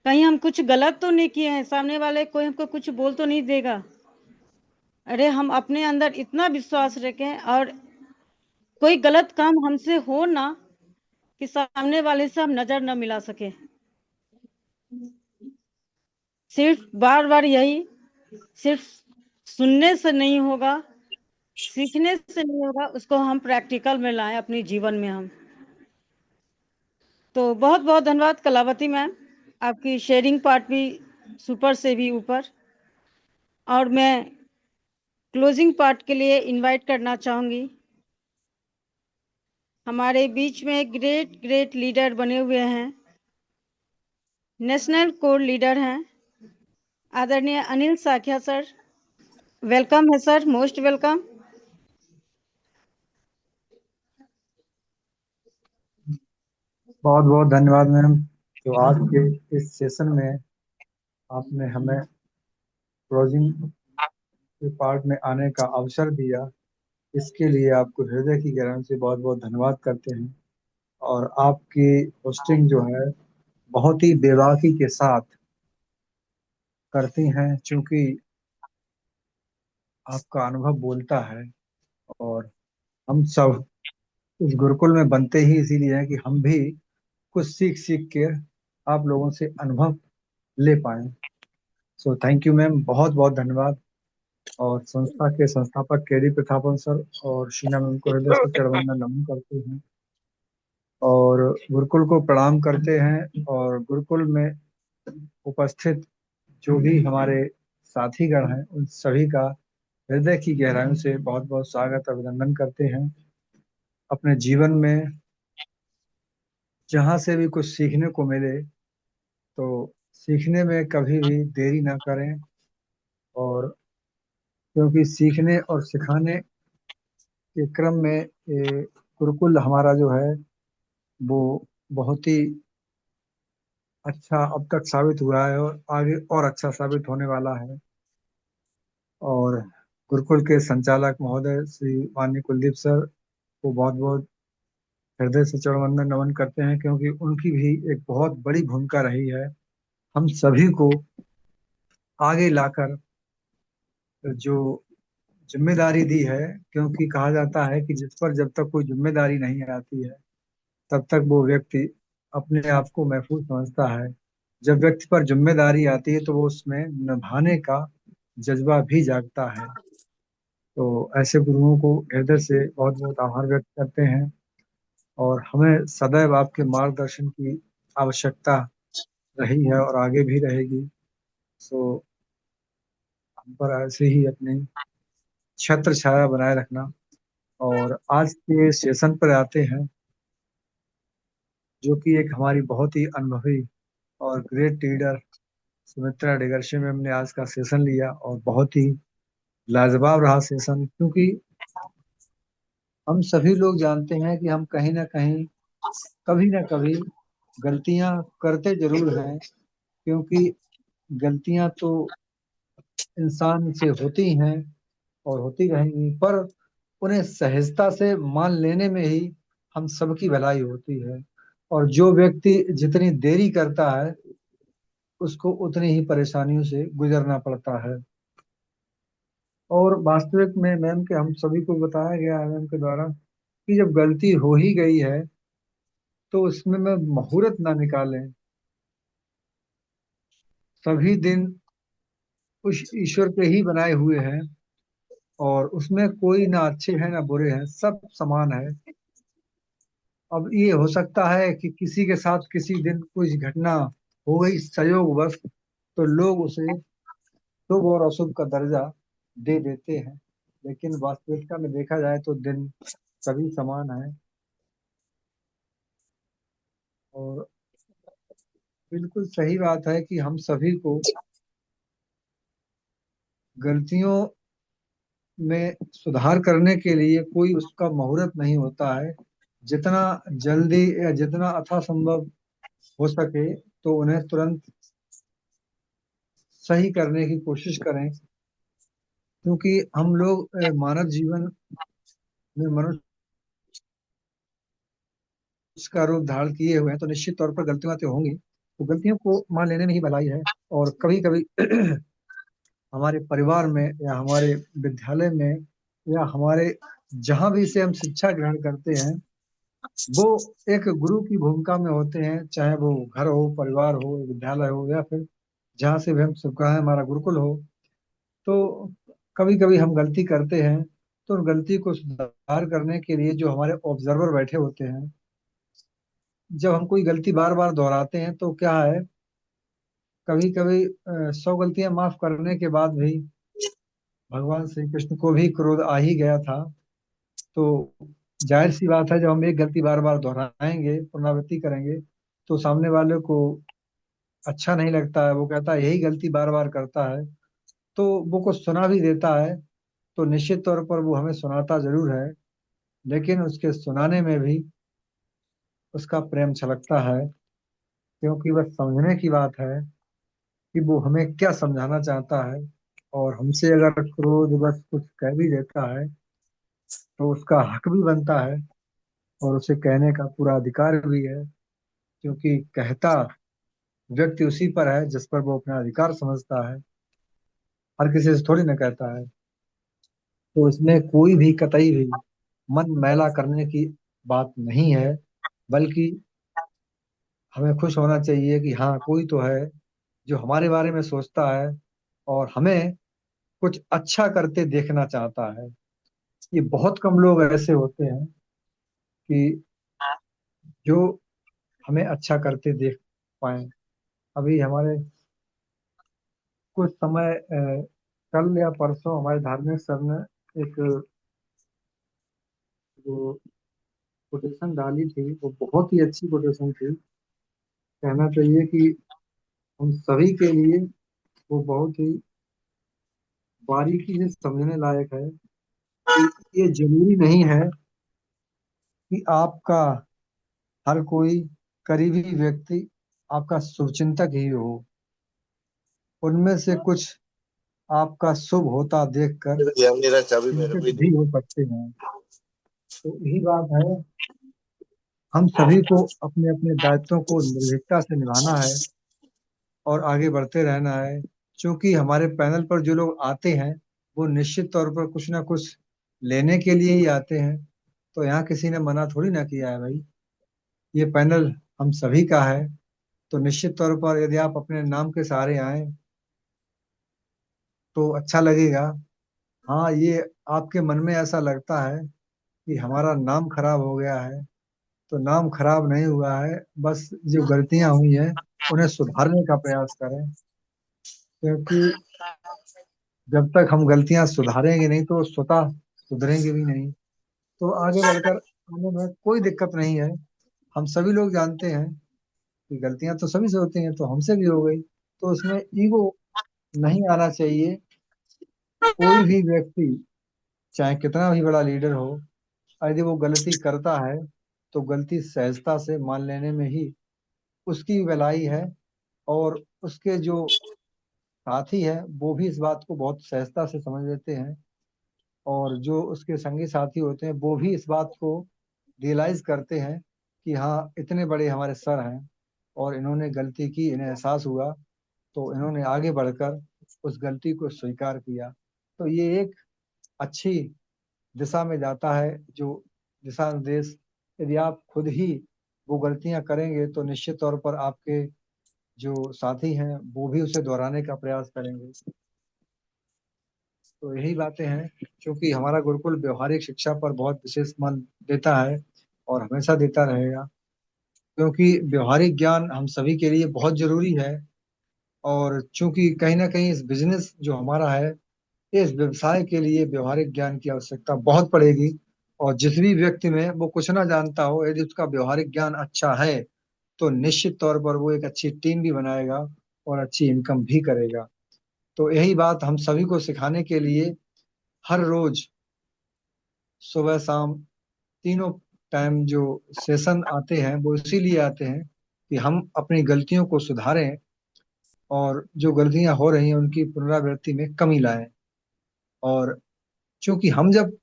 कहीं हम कुछ गलत तो नहीं किए हैं, सामने वाले कोई हमको कुछ बोल तो नहीं देगा। अरे हम अपने अंदर इतना विश्वास रखें और कोई गलत काम हमसे हो ना, कि सामने वाले से हम नजर न मिला सके। सिर्फ बार बार यही, सिर्फ सुनने से नहीं होगा, सीखने से नहीं होगा, उसको हम प्रैक्टिकल में लाएं अपने जीवन में हम। तो बहुत बहुत धन्यवाद कलावती मैम, आपकी शेयरिंग पार्ट भी सुपर से भी ऊपर। और मैं क्लोजिंग पार्ट के लिए इनवाइट करना चाहूंगी। हमारे बीच में ग्रेट ग्रेट लीडर बने हुए हैं, नेशनल कोर लीडर हैं, आदरणीय अनिल साखिया सर। वेलकम है सर, मोस्ट वेलकम। बहुत बहुत धन्यवाद मैम। तो आज के इस सेशन में आपने हमें क्लोजिंग के पार्ट में आने का अवसर दिया, इसके लिए आपको हृदय की गहराई से बहुत बहुत धन्यवाद करते हैं। और आपकी होस्टिंग जो है बहुत ही बेबाकी के साथ करती हैं, क्योंकि आपका अनुभव बोलता है। और हम सब इस गुरुकुल में बनते ही इसीलिए हैं कि हम भी कुछ सीख सीख के आप लोगों से अनुभव ले पाए। सो थैंक यू मैम, बहुत बहुत धन्यवाद। और संस्था के संस्थापक केडी प्रतापन सर और शीना मैम को हृदय से चरणवंदन नमन करते हैं और गुरुकुल को प्रणाम करते हैं। और गुरुकुल में उपस्थित जो भी हमारे साथीगण हैं, उन सभी का हृदय की गहराइयों से बहुत बहुत स्वागत अभिनंदन करते हैं। अपने जीवन में जहाँ से भी कुछ सीखने को मिले तो सीखने में कभी भी देरी ना करें। और क्योंकि सीखने और सिखाने के क्रम में गुरुकुल हमारा जो है वो बहुत ही अच्छा अब तक साबित हुआ है और आगे और अच्छा साबित होने वाला है। और गुरुकुल के संचालक महोदय श्री माननीय कुलदीप सर को बहुत बहुत हृदय से चरणवंदन नमन करते हैं, क्योंकि उनकी भी एक बहुत बड़ी भूमिका रही है हम सभी को आगे लाकर जो जिम्मेदारी दी है। क्योंकि कहा जाता है कि जिस पर जब तक कोई जिम्मेदारी नहीं आती है तब तक वो व्यक्ति अपने आप को महफूज समझता है। जब व्यक्ति पर जिम्मेदारी आती है तो वो उसमें निभाने का जज्बा भी जागता है। तो ऐसे गुरुओं को हृदय से बहुत बहुत आभार व्यक्त करते हैं और हमें सदैव आपके मार्गदर्शन की आवश्यकता रही है और आगे भी रहेगी। सो हम पर ऐसे ही अपनी छत्र छाया बनाए रखना। और आज के सेशन पर आते हैं, जो कि एक हमारी बहुत ही अनुभवी और ग्रेट लीडर सुमित्रा डिगरशे मैम ने आज का सेशन लिया, और बहुत ही लाजवाब रहा सेशन। क्योंकि हम सभी लोग जानते हैं कि हम कहीं ना कहीं, कभी ना कभी गलतियां करते जरूर हैं। क्योंकि गलतियां तो इंसान से होती हैं और होती रहेंगी, पर उन्हें सहजता से मान लेने में ही हम सबकी भलाई होती है। और जो व्यक्ति जितनी देरी करता है, उसको उतनी ही परेशानियों से गुजरना पड़ता है। और वास्तविक में मैम के हम सभी को बताया गया है मैम के द्वारा कि जब गलती हो ही गई है, तो उसमें में मुहूर्त ना निकालें। सभी दिन उस ईश्वर के ही बनाए हुए हैं, और उसमें कोई ना अच्छे हैं ना बुरे हैं, सब समान है। अब ये हो सकता है कि किसी के साथ किसी दिन कुछ घटना हो गई संयोगवश, तो लोग उसे शुभ और अशुभ का दर्जा दे देते हैं। लेकिन वास्तविकता में देखा जाए तो दिन सभी समान है। और बिल्कुल सही बात है कि हम सभी को गलतियों में सुधार करने के लिए कोई उसका मुहूर्त नहीं होता है। जितना जल्दी या जितना अथासंभव हो सके, तो उन्हें तुरंत सही करने की कोशिश करें। क्योंकि हम लोग मानव जीवन में मनुष्य का रूप धारण किए हुए हैं, तो निश्चित तौर पर गलतियां तो होंगी। तो गलतियों को मान लेने में ही भलाई है। और कभी कभी हमारे परिवार में या हमारे विद्यालय में या हमारे जहां भी से हम शिक्षा ग्रहण करते हैं, वो एक गुरु की भूमिका में होते हैं। चाहे वो घर हो, परिवार हो, विद्यालय हो, या फिर जहाँ से भी हम सबका है हमारा गुरुकुल हो। तो कभी कभी हम गलती करते हैं, तो उन गलती को सुधार करने के लिए जो हमारे ऑब्जर्वर बैठे होते हैं, जब हम कोई गलती बार बार दोहराते हैं, तो क्या है, कभी कभी 100 गलतियां माफ करने के बाद भी भगवान श्री कृष्ण को भी क्रोध आ ही गया था। तो जाहिर सी बात है, जब हम एक गलती बार बार दोहराएंगे, पुनरावृत्ति करेंगे, तो सामने वाले को अच्छा नहीं लगता है। वो कहता है यही गलती बार बार करता है। तो वो कुछ सुना भी देता है, तो निश्चित तौर पर वो हमें सुनाता जरूर है, लेकिन उसके सुनाने में भी उसका प्रेम छलकता है। क्योंकि बस समझने की बात है कि वो हमें क्या समझाना चाहता है। और हमसे अगर क्रोध बस कुछ कह भी देता है, तो उसका हक भी बनता है, और उसे कहने का पूरा अधिकार भी है। क्योंकि कहता व्यक्ति उसी पर है जिस पर वो अपना अधिकार समझता है। हर किसी से थोड़ी ना कहता है। तो इसमें कोई भी कतई भी मन मैला करने की बात नहीं है, बल्कि हमें खुश होना चाहिए कि हाँ, कोई तो है जो हमारे बारे में सोचता है और हमें कुछ अच्छा करते देखना चाहता है। ये बहुत कम लोग ऐसे होते हैं कि जो हमें अच्छा करते देख पाए। अभी हमारे कुछ समय कल या परसों हमारे धार्मिक सर ने एक जो कोटेशन डाली थी, वो बहुत ही अच्छी कोटेशन थी। कहना चाहिए कि हम सभी के लिए वो बहुत ही बारीकी से समझने लायक है कि ये जरूरी नहीं है कि आपका हर कोई करीबी व्यक्ति आपका शुभचिंतक ही हो। उनमें से कुछ आपका शुभ होता देखकर या मेरा चाबी मेरे को चिंतित ही भी दे। हो सकते हैं। तो यही बात है, हम सभी को अपने अपने दायित्वों को निर्भीकता से निभाना है और आगे बढ़ते रहना है। क्योंकि हमारे पैनल पर जो लोग आते हैं, वो निश्चित तौर पर कुछ ना कुछ लेने के लिए ही आते हैं। तो यहाँ किसी ने मना थोड़ी ना किया है भाई। ये पैनल हम सभी का है। तो निश्चित तौर पर यदि आप अपने नाम के सहारे आए, तो अच्छा लगेगा। हाँ, ये आपके मन में ऐसा लगता है कि हमारा नाम खराब हो गया है, तो नाम खराब नहीं हुआ है। बस जो गलतियां हुई हैं, उन्हें सुधारने का प्रयास करें। क्योंकि जब तक हम गलतियां सुधारेंगे नहीं तो स्वतः सुधरेंगे भी नहीं। तो आगे बढ़कर आने में कोई दिक्कत नहीं है। हम सभी लोग जानते हैं कि गलतियां तो सभी से होती हैं, तो हमसे भी हो गई, तो उसमें ईगो नहीं आना चाहिए। कोई भी व्यक्ति चाहे कितना भी बड़ा लीडर हो, यदि वो गलती करता है तो गलती सहजता से मान लेने में ही उसकी भलाई है। और उसके जो साथी है वो भी इस बात को बहुत सहजता से समझ लेते हैं, और जो उसके संगी साथी होते हैं वो भी इस बात को रियलाइज करते हैं कि हाँ, इतने बड़े हमारे सर हैं और इन्होंने गलती की, इन्हें एहसास हुआ, तो इन्होंने आगे बढ़कर उस गलती को स्वीकार किया। तो ये एक अच्छी दिशा में जाता है, जो दिशा निर्देश। यदि आप खुद ही वो गलतियां करेंगे तो निश्चित तौर पर आपके जो साथी हैं वो भी उसे दोहराने का प्रयास करेंगे। तो यही बातें हैं, क्योंकि हमारा गुरुकुल व्यवहारिक शिक्षा पर बहुत विशेष मन देता है और हमेशा देता रहेगा, क्योंकि व्यवहारिक ज्ञान हम सभी के लिए बहुत जरूरी है। और चूंकि कहीं ना कहीं इस बिजनेस जो हमारा है, इस व्यवसाय के लिए व्यवहारिक ज्ञान की आवश्यकता बहुत पड़ेगी। और जिस भी व्यक्ति में वो कुछ ना जानता हो, यदि उसका व्यवहारिक ज्ञान अच्छा है तो निश्चित तौर पर वो एक अच्छी टीम भी बनाएगा और अच्छी इनकम भी करेगा। तो यही बात हम सभी को सिखाने के लिए हर रोज सुबह शाम तीनों टाइम जो सेशन आते हैं वो इसीलिए आते हैं कि हम अपनी गलतियों को सुधारें और जो गलतियां हो रही हैं उनकी पुनरावृत्ति में कमी लाएं। और चूंकि हम जब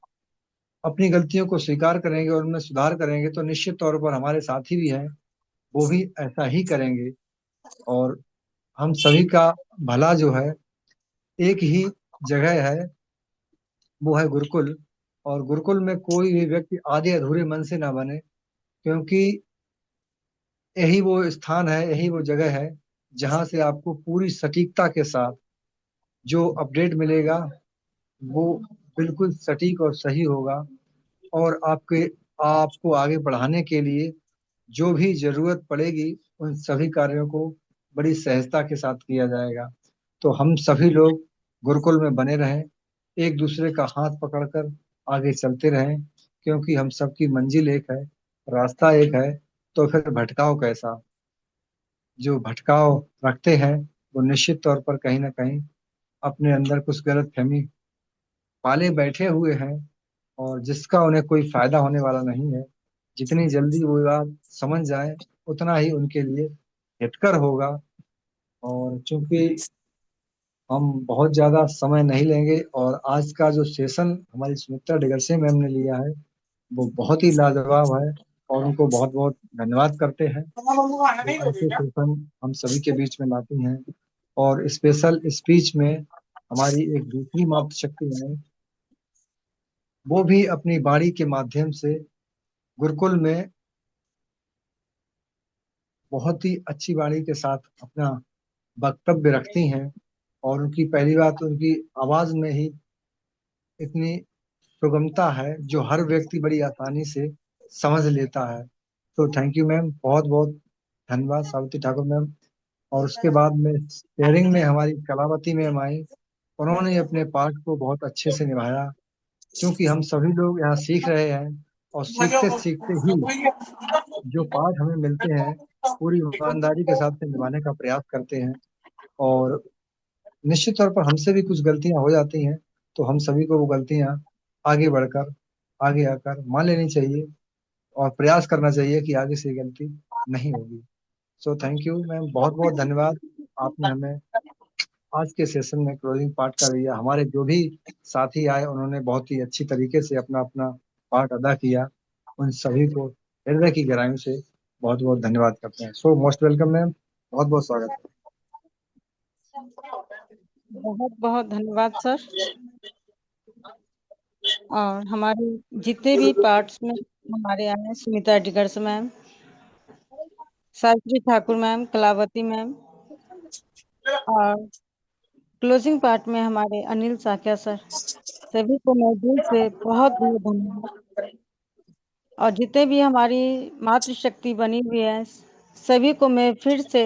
अपनी गलतियों को स्वीकार करेंगे और उनमें सुधार करेंगे तो निश्चित तौर पर हमारे साथी भी हैं, वो भी ऐसा ही करेंगे। और हम सभी का भला जो है एक ही जगह है, वो है गुरुकुल। और गुरुकुल में कोई भी व्यक्ति आधे अधूरे मन से ना बने, क्योंकि यही वो स्थान है, यही वो जगह है जहां से आपको पूरी सटीकता के साथ जो अपडेट मिलेगा वो बिल्कुल सटीक और सही होगा। और आपको आगे बढ़ाने के लिए जो भी जरूरत पड़ेगी उन सभी कार्यों को बड़ी सहजता के साथ किया जाएगा। तो हम सभी लोग गुरुकुल में बने रहें, एक दूसरे का हाथ पकड़कर आगे चलते रहें, क्योंकि हम सबकी मंजिल एक है, रास्ता एक है। तो फिर भटकाव कैसा? जो भटकाव रखते हैं वो निश्चित तौर पर कहीं ना कहीं अपने अंदर कुछ गलत फहमी पाले बैठे हुए हैं, और जिसका उन्हें कोई फायदा होने वाला नहीं है। जितनी जल्दी वो बात समझ जाए उतना ही उनके लिए हितकर होगा। और चूंकि हम बहुत ज्यादा समय नहीं लेंगे, और आज का जो सेशन हमारी सुमित्रा डिगरसे मैम ने लिया है वो बहुत ही लाजवाब है, और उनको बहुत बहुत धन्यवाद करते हैं। वो ऐसे सेशन हम सभी के बीच में लाती हैं। और स्पेशल स्पीच में हमारी एक दूसरी मातृशक्ति है, वो भी अपनी वाणी के माध्यम से गुरुकुल में बहुत ही अच्छी वाणी के साथ अपना वक्तव्य रखती हैं। और उनकी पहली बात, उनकी आवाज में ही इतनी सुगमता है जो हर व्यक्ति बड़ी आसानी से समझ लेता है। तो थैंक यू मैम, बहुत बहुत धन्यवाद सावित्री ठाकुर मैम। और उसके बाद में शेयरिंग में हमारी कलावती मैम आई, उन्होंने अपने पार्ट को बहुत अच्छे से निभाया, क्योंकि हम सभी लोग यहाँ सीख रहे हैं, और सीखते सीखते ही जो पाठ हमें मिलते हैं पूरी ईमानदारी के साथ में निभाने का प्रयास करते हैं। और निश्चित तौर पर हमसे भी कुछ गलतियां हो जाती हैं, तो हम सभी को वो गलतियां आगे बढ़कर आगे आकर मान लेनी चाहिए, और प्रयास करना चाहिए कि आगे से ये गलती नहीं होगी। सो थैंक यू मैम, बहुत बहुत धन्यवाद। आपने हमें आज के सेशन में क्लोजिंग पार्ट का दिया। हमारे जो भी साथी आए उन्होंने बहुत ही अच्छी तरीके से अपना अपना पार्ट अदा किया। उन सभी को हृदय की गहराइयों से बहुत बहुत धन्यवाद करते हैं। सो मोस्ट वेलकम मैम, बहुत बहुत स्वागत है। बहुत बहुत धन्यवाद सर। और हमारे जितने भी पार्ट्स में हमारे आए हैं, सुमिता डिगर्स ma'am, Savitri Thakur ma'am, Kalavati ma'am, और क्लोजिंग पार्ट में हमारे अनिल साकिया सर, सभी को मैं दिल से बहुत बहुत धन्यवाद। और जितने भी हमारी मातृशक्ति बनी हुई है, सभी को मैं फिर से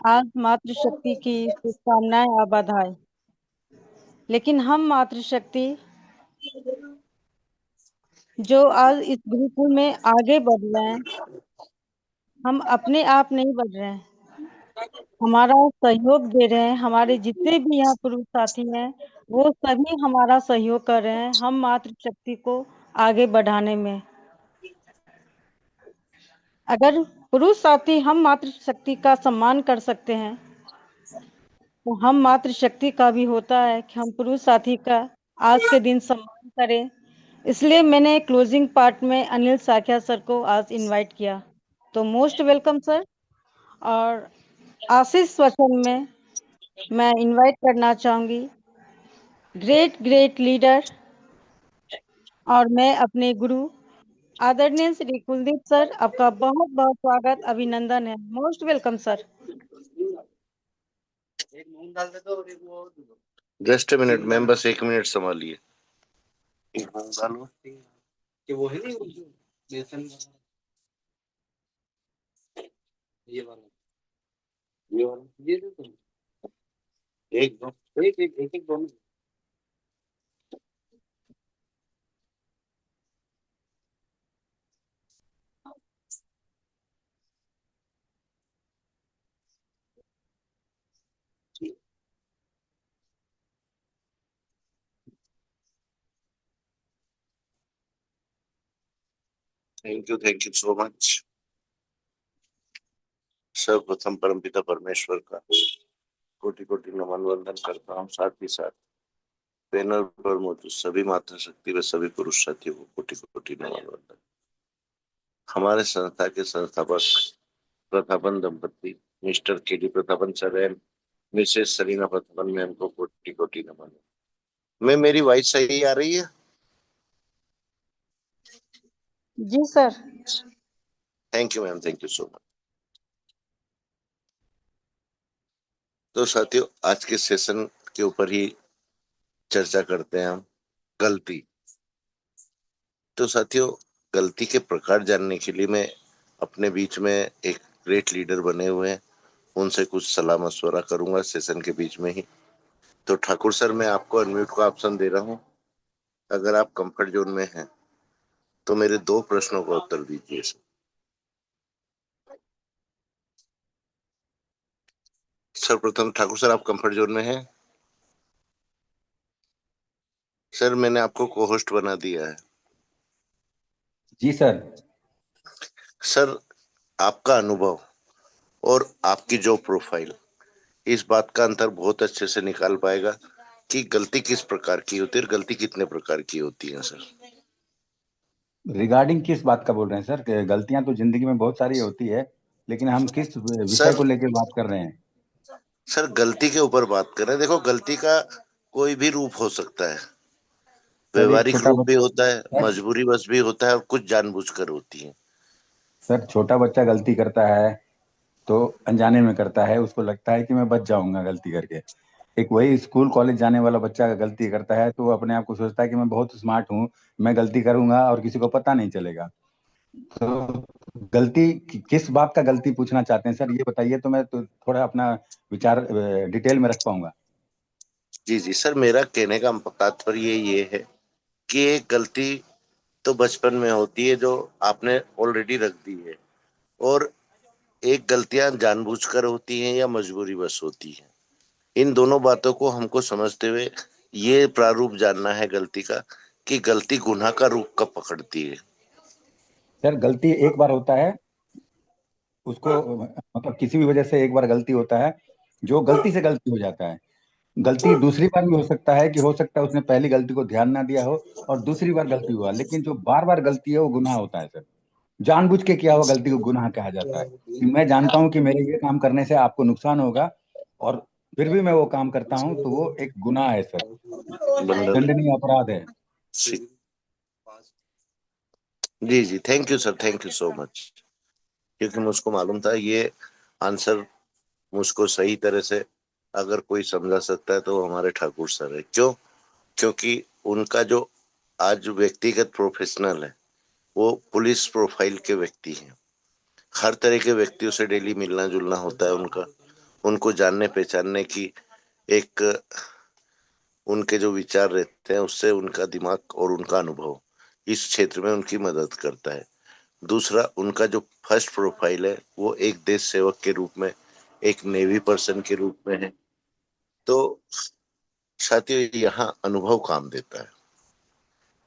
आज मातृशक्ति की शुभकामनाएं और बधाई। लेकिन हम मातृशक्ति जो आज इस गुरुकुल में आगे बढ़ रहे हैं, हम अपने आप नहीं बढ़ रहे हैं, हमारा सहयोग दे रहे हैं। हमारे जितने भी यहाँ पुरुष साथी हैं वो सभी हमारा सहयोग कर रहे हैं हम मातृशक्ति को आगे बढ़ाने में। अगर पुरुष साथी हम मातृशक्ति का सम्मान कर सकते हैं तो हम मातृशक्ति का भी होता है कि हम पुरुष साथी का आज के दिन सम्मान करें। इसलिए मैंने क्लोजिंग पार्ट में अनिल साख्या सर को आज इनवाइट किया। तो मोस्ट वेलकम सर। और आशीष वचन में मैं इनवाइट करना चाहूंगी ग्रेट ग्रेट लीडर और मैं अपने गुरु आदरणीय श्री कुलदीप सर, आपका बहुत बहुत स्वागत अभिनंदन है। Most welcome sir. Just a minute ma'am, बस 1 मिनट संभालिए। कि वो है नहीं बेसन ये वाला ये दो तुम एक दो एक दोनों। Thank you so much. सर्वप्रथम परमपिता परमेश्वर का कोटि कोटि नमन वंदन करता हूँ। साथ ही साथ पैनल पर मौजूद सभी माता शक्ति व सभी पुरुष साथियों को कोटि कोटि नमन वंदन। हमारे संस्था के संस्थापक प्रतापन दंपति Mr K D. Pratapan sir and Mrs Sarina Pratapan ma'am को कोटि कोटि नमन। मैं मेरी वॉइस सही आ रही है? जी sir. Thank you ma'am, thank you so much. तो साथियों, आज के सेशन के ऊपर ही चर्चा करते हैं हम, गलती। तो साथियों, गलती के प्रकार जानने के लिए मैं अपने बीच में एक ग्रेट लीडर बने हुए हैं, उनसे कुछ सलाह मशवरा करूंगा सेशन के बीच में ही। तो ठाकुर सर, मैं आपको अनम्यूट का ऑप्शन दे रहा हूं। अगर आप कंफर्ट जोन में हैं तो मेरे 2 प्रश्नों का उत्तर दीजिए। सर्वप्रथम ठाकुर सर, आप कंफर्ट जोन में हैं? सर, मैंने आपको को होस्ट बना दिया है। जी सर। सर, आपका अनुभव और आपकी जॉब प्रोफाइल इस बात का अंतर बहुत अच्छे से निकाल पाएगा कि गलती किस प्रकार की होती है और गलती कितने प्रकार की होती है। सर, रिगार्डिंग किस बात का बोल रहे हैं सर? कि गलतियां तो जिंदगी में बहुत सारी होती है, लेकिन हम किस विषय सर को लेकर बात कर रहे हैं? सर गलती के ऊपर बात कर रहे हैं। देखो, गलती का कोई भी रूप हो सकता है। सर एक व्यवहारिक छोटा रूप भी होता है, सर मजबूरीवश भी होता है और कुछ जानबूझकर होती है। सर छोटा बच्चा गलती करता है तो अनजाने में करता है, उसको लगता है कि मैं बच जाऊंगा गलती करके। एक वही स्कूल कॉलेज जाने वाला बच्चा अगर गलती करता है तो वो अपने आप को सोचता है कि मैं बहुत स्मार्ट हूँ, मैं गलती करूंगा और किसी को पता नहीं चलेगा। तो गलती किस बात का गलती पूछना चाहते हैं सर, ये बताइए तो मैं तो थोड़ा अपना विचार डिटेल में रख पाऊंगा। जी जी सर, मेरा कहने का तात्पर्य ये है कि एक गलती तो बचपन में होती है जो आपने ऑलरेडी रख दी है, और एक गलतियां जानबूझकर होती हैं या मजबूरीवश होती हैं। इन दोनों बातों को हमको समझते हुए ये प्रारूप जानना है गलती का, कि गलती गुनाह का रूप कब पकड़ती है। सर गलती एक बार होता है, उसको मतलब किसी भी वजह से एक बार गलती होता है, जो गलती से गलती हो जाता है। गलती दूसरी बार भी हो सकता है, कि हो सकता है उसने पहली गलती को ध्यान ना दिया हो और दूसरी बार गलती हुआ, लेकिन जो बार बार गलती है वो गुनाह होता है सर। जानबूझ के किया हुआ गलती को गुनाह कहा जाता है। कि मैं जानता हूं कि मेरे ये काम करने से आपको नुकसान होगा और फिर भी मैं वो काम करता हूं, तो वो एक गुनाह है सर, बंडल। दंडनीय अपराध है। जी जी, thank you sir, thank you so much. क्योंकि मुझको मालूम था ये आंसर मुझको सही तरह से अगर कोई समझा सकता है तो वो हमारे ठाकुर सर है। क्यों? क्योंकि उनका जो आज व्यक्तिगत प्रोफेशनल है वो पुलिस प्रोफाइल के व्यक्ति हैं। हर तरह के व्यक्तियों से डेली मिलना जुलना होता है उनका, उनको जानने पहचानने की एक उनके जो विचार रहते हैं उससे उनका दिमाग और उनका अनुभव इस क्षेत्र में उनकी मदद करता है। दूसरा, उनका जो फर्स्ट प्रोफाइल है वो एक देश सेवक के रूप में, एक नेवी पर्सन के रूप में है। तो साथियों, यहाँ अनुभव काम देता है।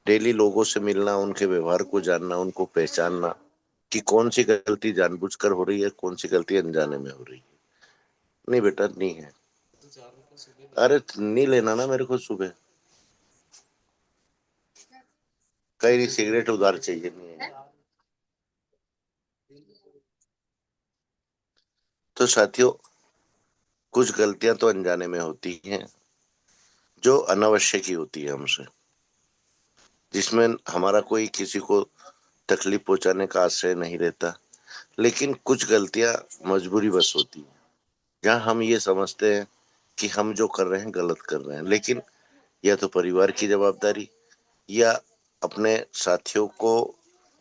डेली लोगों से मिलना, उनके व्यवहार को जानना, उनको पहचानना कि कौन सी गलती जानबूझकर हो रही है, कौन सी गलती अनजाने में हो रही है। नहीं बेटा, नहीं है। अरे नहीं लेना ना मेरे को सुबह, कहीं नहीं, सिगरेट उधार चाहिए नहीं है। तो साथियों, कुछ गलतियां तो अनजाने में होती हैं जो अनावश्यक ही होती है हमसे, जिसमें हमारा कोई किसी को तकलीफ पहुंचाने का आश्रय नहीं रहता। लेकिन कुछ गलतियां मजबूरी बस होती है, जहां हम ये समझते हैं कि हम जो कर रहे हैं गलत कर रहे हैं, लेकिन या तो परिवार की जवाबदारी या अपने साथियों को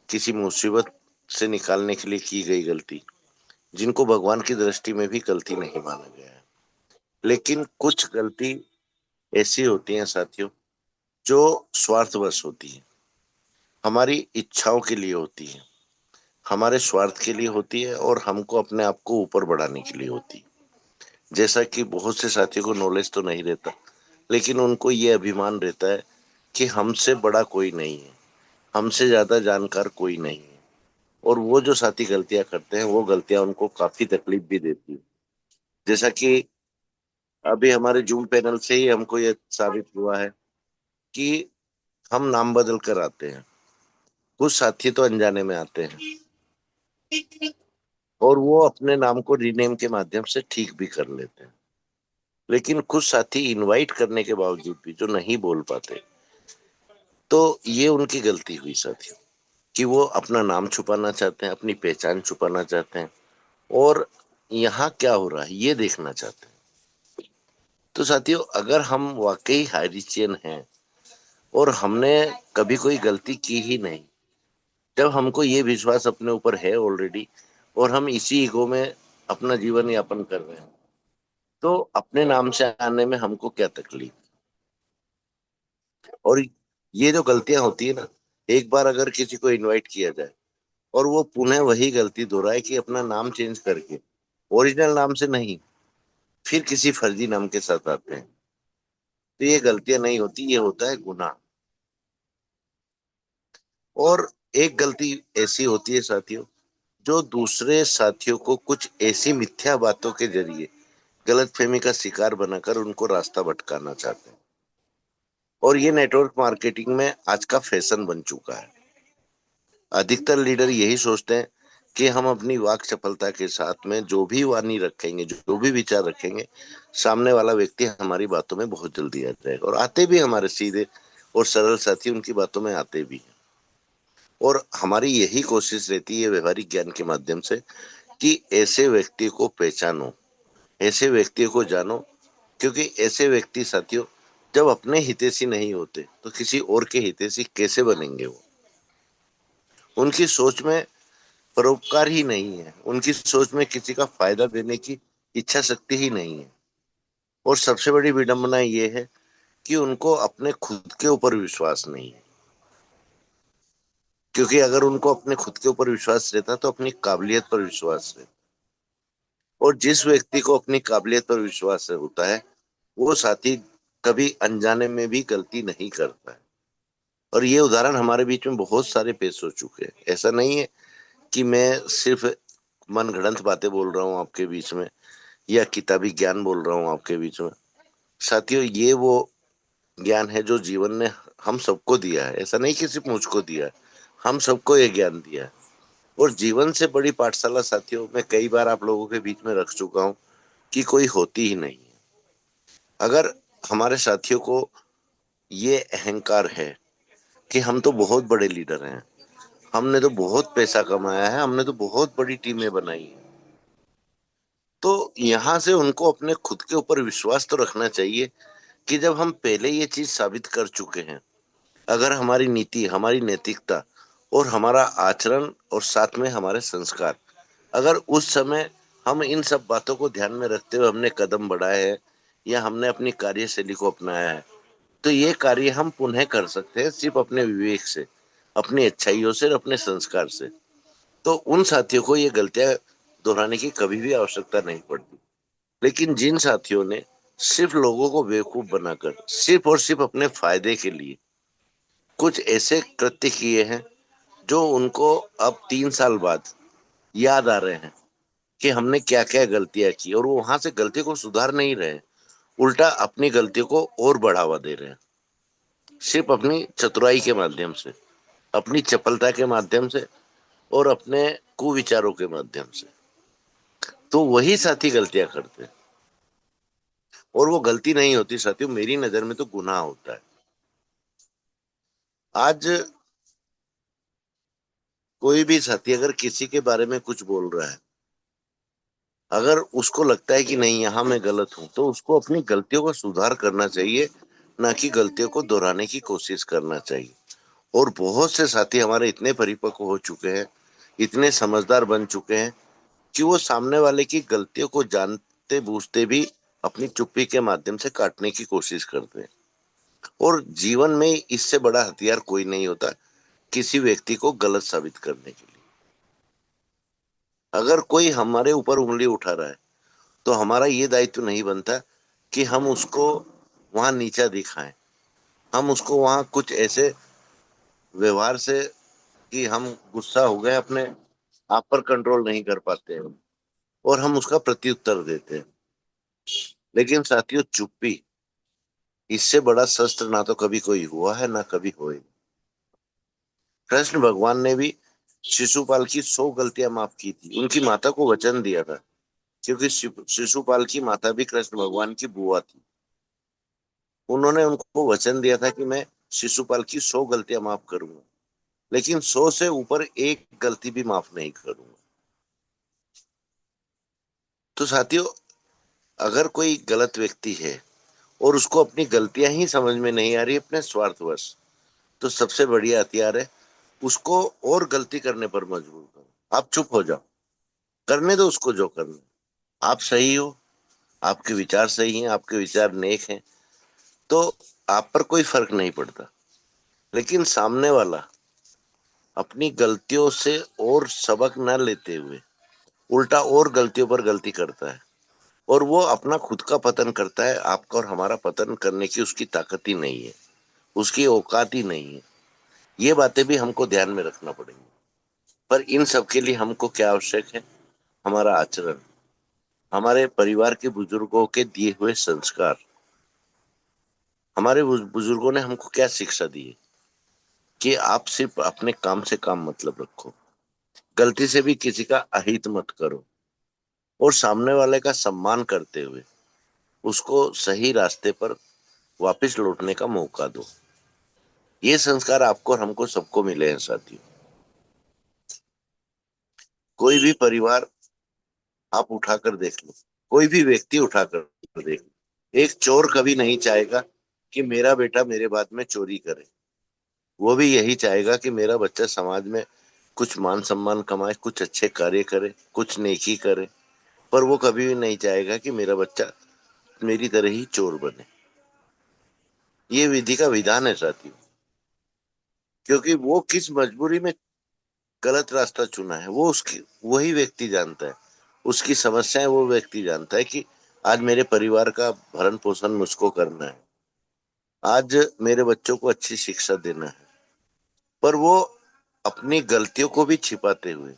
किसी मुसीबत से निकालने के लिए की गई गलती, जिनको भगवान की दृष्टि में भी गलती नहीं माना गया है। लेकिन कुछ गलती ऐसी होती हैं साथियों जो स्वार्थवश होती है, हमारी इच्छाओं के लिए होती है, हमारे स्वार्थ के लिए होती है और हमको अपने आप को ऊपर बढ़ाने के लिए होती है। जैसा कि बहुत से साथियों को नॉलेज तो नहीं रहता, लेकिन उनको ये अभिमान रहता है कि हमसे बड़ा कोई नहीं है, हमसे ज्यादा जानकार कोई नहीं है। और वो जो साथी गलतियां करते हैं, वो गलतियां उनको काफी तकलीफ भी देती है। जैसा कि अभी हमारे जूम पैनल से ही हमको ये साबित हुआ है कि हम नाम बदल कर आते हैं। कुछ साथी तो अनजाने में आते हैं और वो अपने नाम को रीनेम के माध्यम से ठीक भी कर लेते हैं। लेकिन कुछ साथी इनवाइट करने के बावजूद भी जो नहीं बोल पाते, तो ये उनकी गलती हुई साथियों, कि वो अपना नाम छुपाना चाहते हैं, अपनी पहचान छुपाना चाहते हैं और यहाँ क्या हो रहा है ये देखना चाहते हैं। तो साथियों, अगर हम वाकई हाइरिचियन हैं और हमने कभी कोई गलती की ही नहीं, जब हमको ये विश्वास अपने ऊपर है ऑलरेडी और हम इसी ईगो में अपना जीवन यापन कर रहे हैं, तो अपने नाम से आने में हमको क्या तकलीफ। और ये जो गलतियां होती है ना, एक बार अगर किसी को इनवाइट किया जाए और वो पुनः वही गलती दोहराए कि अपना नाम चेंज करके ओरिजिनल नाम से नहीं, फिर किसी फर्जी नाम के साथ आते हैं, तो ये गलतियां नहीं होती, ये होता है गुनाह। और एक गलती ऐसी होती है साथियों, जो दूसरे साथियों को कुछ ऐसी मिथ्या बातों के जरिए गलतफहमी का शिकार बनाकर उनको रास्ता भटकाना चाहते हैं। और ये नेटवर्क मार्केटिंग में आज का फैशन बन चुका है। अधिकतर लीडर यही सोचते हैं कि हम अपनी वाक चपलता के साथ में जो भी वाणी रखेंगे, जो भी विचार रखेंगे, सामने वाला व्यक्ति हमारी बातों में बहुत जल्दी आ जाएगा। और आते भी हमारे सीधे और सरल साथी उनकी बातों में आते भी हैं। और हमारी यही कोशिश रहती है व्यवहारिक ज्ञान के माध्यम से कि ऐसे व्यक्ति को पहचानो, ऐसे व्यक्ति को जानो, क्योंकि ऐसे व्यक्ति साथियों जब अपने हितैषी नहीं होते तो किसी और के हितैषी कैसे बनेंगे। वो, उनकी सोच में परोपकार ही नहीं है, उनकी सोच में किसी का फायदा देने की इच्छा शक्ति ही नहीं है। और सबसे बड़ी विडंबना ये है कि उनको अपने खुद के ऊपर विश्वास नहीं है, क्योंकि अगर उनको अपने खुद के ऊपर विश्वास रहता तो अपनी काबिलियत पर विश्वास रहता। और जिस व्यक्ति को अपनी काबिलियत पर विश्वास होता है, वो साथी कभी अनजाने में भी गलती नहीं करता है। और ये उदाहरण हमारे बीच में बहुत सारे पेश हो चुके हैं। ऐसा नहीं है कि मैं सिर्फ मन गढ़ंत बातें बोल रहा हूँ आपके बीच में या किताबी ज्ञान बोल रहा हूँ आपके बीच में। साथियों, ये वो ज्ञान है जो जीवन ने हम सबको दिया है। ऐसा नहीं कि सिर्फ मुझको दिया है, हम सबको ये ज्ञान दिया है। और जीवन से बड़ी पाठशाला साथियों, मैं कई बार आप लोगों के बीच में रख चुका हूँ कि कोई होती ही नहीं है। अगर हमारे साथियों को ये अहंकार है कि हम तो बहुत बड़े लीडर हैं, हमने तो बहुत पैसा कमाया है, हमने तो बहुत बड़ी टीमें बनाई हैं, तो यहाँ से उनको अपने खुद के ऊपर विश्वास तो रखना चाहिए कि जब हम पहले ये चीज साबित कर चुके हैं, अगर हमारी नीति, हमारी नैतिकता और हमारा आचरण और साथ में हमारे संस्कार, अगर उस समय हम इन सब बातों को ध्यान में रखते हुए हमने कदम बढ़ाए हैं या हमने अपनी कार्यशैली को अपनाया है, तो ये कार्य हम पुनः कर सकते हैं सिर्फ अपने विवेक से, अपनी अच्छाइयों से और अपने संस्कार से। तो उन साथियों को ये गलतियां दोहराने की कभी भी आवश्यकता नहीं पड़ती। लेकिन जिन साथियों ने सिर्फ लोगों को बेवकूफ बनाकर सिर्फ और सिर्फ अपने फायदे के लिए कुछ ऐसे कृत्य किए हैं जो उनको अब 3 साल बाद याद आ रहे हैं कि हमने क्या क्या गलतियां की, और वो वहां से गलती को सुधार नहीं रहे, उल्टा अपनी गलतियों को और बढ़ावा दे रहे हैं सिर्फ अपनी चतुराई के माध्यम से, अपनी चपलता के माध्यम से और अपने कुविचारों के माध्यम से। तो वही साथी गलतियां करते हैं, और वो गलती नहीं होती साथियों, मेरी नजर में तो गुनाह होता है। आज कोई भी साथी अगर किसी के बारे में कुछ बोल रहा है, अगर उसको लगता है कि नहीं यहाँ मैं गलत हूं, तो उसको अपनी गलतियों का सुधार करना चाहिए, ना कि गलतियों को दोहराने की कोशिश करना चाहिए। और बहुत से साथी हमारे इतने परिपक्व हो चुके हैं, इतने समझदार बन चुके हैं कि वो सामने वाले की गलतियों को जानते बूझते भी अपनी चुप्पी के माध्यम से काटने की कोशिश करते हैं। और जीवन में इससे बड़ा हथियार कोई नहीं होता किसी व्यक्ति को गलत साबित करने के लिए। अगर कोई हमारे ऊपर उंगली उठा रहा है तो हमारा ये दायित्व नहीं बनता कि हम उसको वहां नीचा दिखाएं, हम उसको वहां कुछ ऐसे व्यवहार से कि हम गुस्सा हो गए, अपने आप पर कंट्रोल नहीं कर पाते हैं और हम उसका प्रत्युत्तर देते हैं। लेकिन साथियों, चुप्पी, इससे बड़ा शस्त्र ना तो कभी कोई हुआ है ना कभी होए। कृष्ण भगवान ने भी शिशुपाल की 100 गलतियां माफ की थी, उनकी माता को वचन दिया था, क्योंकि शिशुपाल की माता भी कृष्ण भगवान की बुआ थी। उन्होंने उनको वचन दिया था कि मैं शिशुपाल की 100 गलतियां माफ करूंगा, लेकिन 100 से ऊपर एक गलती भी माफ नहीं करूंगा। तो साथियों, अगर कोई गलत व्यक्ति है और उसको अपनी गलतियां ही समझ में नहीं आ रही अपने स्वार्थवश, तो सबसे बढ़िया हथियार है उसको और गलती करने पर मजबूर करो। आप चुप हो जाओ, करने दो उसको जो करना है। आप सही हो, आपके विचार सही हैं, आपके विचार नेक हैं, तो आप पर कोई फर्क नहीं पड़ता। लेकिन सामने वाला अपनी गलतियों से और सबक न लेते हुए उल्टा और गलतियों पर गलती करता है, और वो अपना खुद का पतन करता है। आपका और हमारा पतन करने की उसकी ताकत ही नहीं है, उसकी औकात ही नहीं है। ये बातें भी हमको ध्यान में रखना पड़ेगी। पर इन सब के लिए हमको क्या आवश्यक है? हमारा आचरण, हमारे परिवार के बुजुर्गों के दिए हुए संस्कार। हमारे बुजुर्गों ने हमको क्या शिक्षा दी है कि आप सिर्फ अपने काम से काम मतलब रखो, गलती से भी किसी का अहित मत करो, और सामने वाले का सम्मान करते हुए उसको सही रास्ते पर वापस लौटने का मौका दो। ये संस्कार आपको और हमको सबको मिले हैं साथियों। कोई भी परिवार आप उठाकर देख लो, कोई भी व्यक्ति उठाकर देख लो, एक चोर कभी नहीं चाहेगा कि मेरा बेटा मेरे बाद में चोरी करे। वो भी यही चाहेगा कि मेरा बच्चा समाज में कुछ मान सम्मान कमाए, कुछ अच्छे कार्य करे, कुछ नेकी करे। पर वो कभी भी नहीं चाहेगा कि मेरा बच्चा मेरी तरह ही चोर बने। ये विधि का विधान है साथियों, क्योंकि वो किस मजबूरी में गलत रास्ता चुना है वो उसकी वही व्यक्ति जानता है। उसकी समस्याएं वो व्यक्ति जानता है कि आज मेरे परिवार का भरण पोषण मुझको करना है, आज मेरे बच्चों को अच्छी शिक्षा देना है। पर वो अपनी गलतियों को भी छिपाते हुए,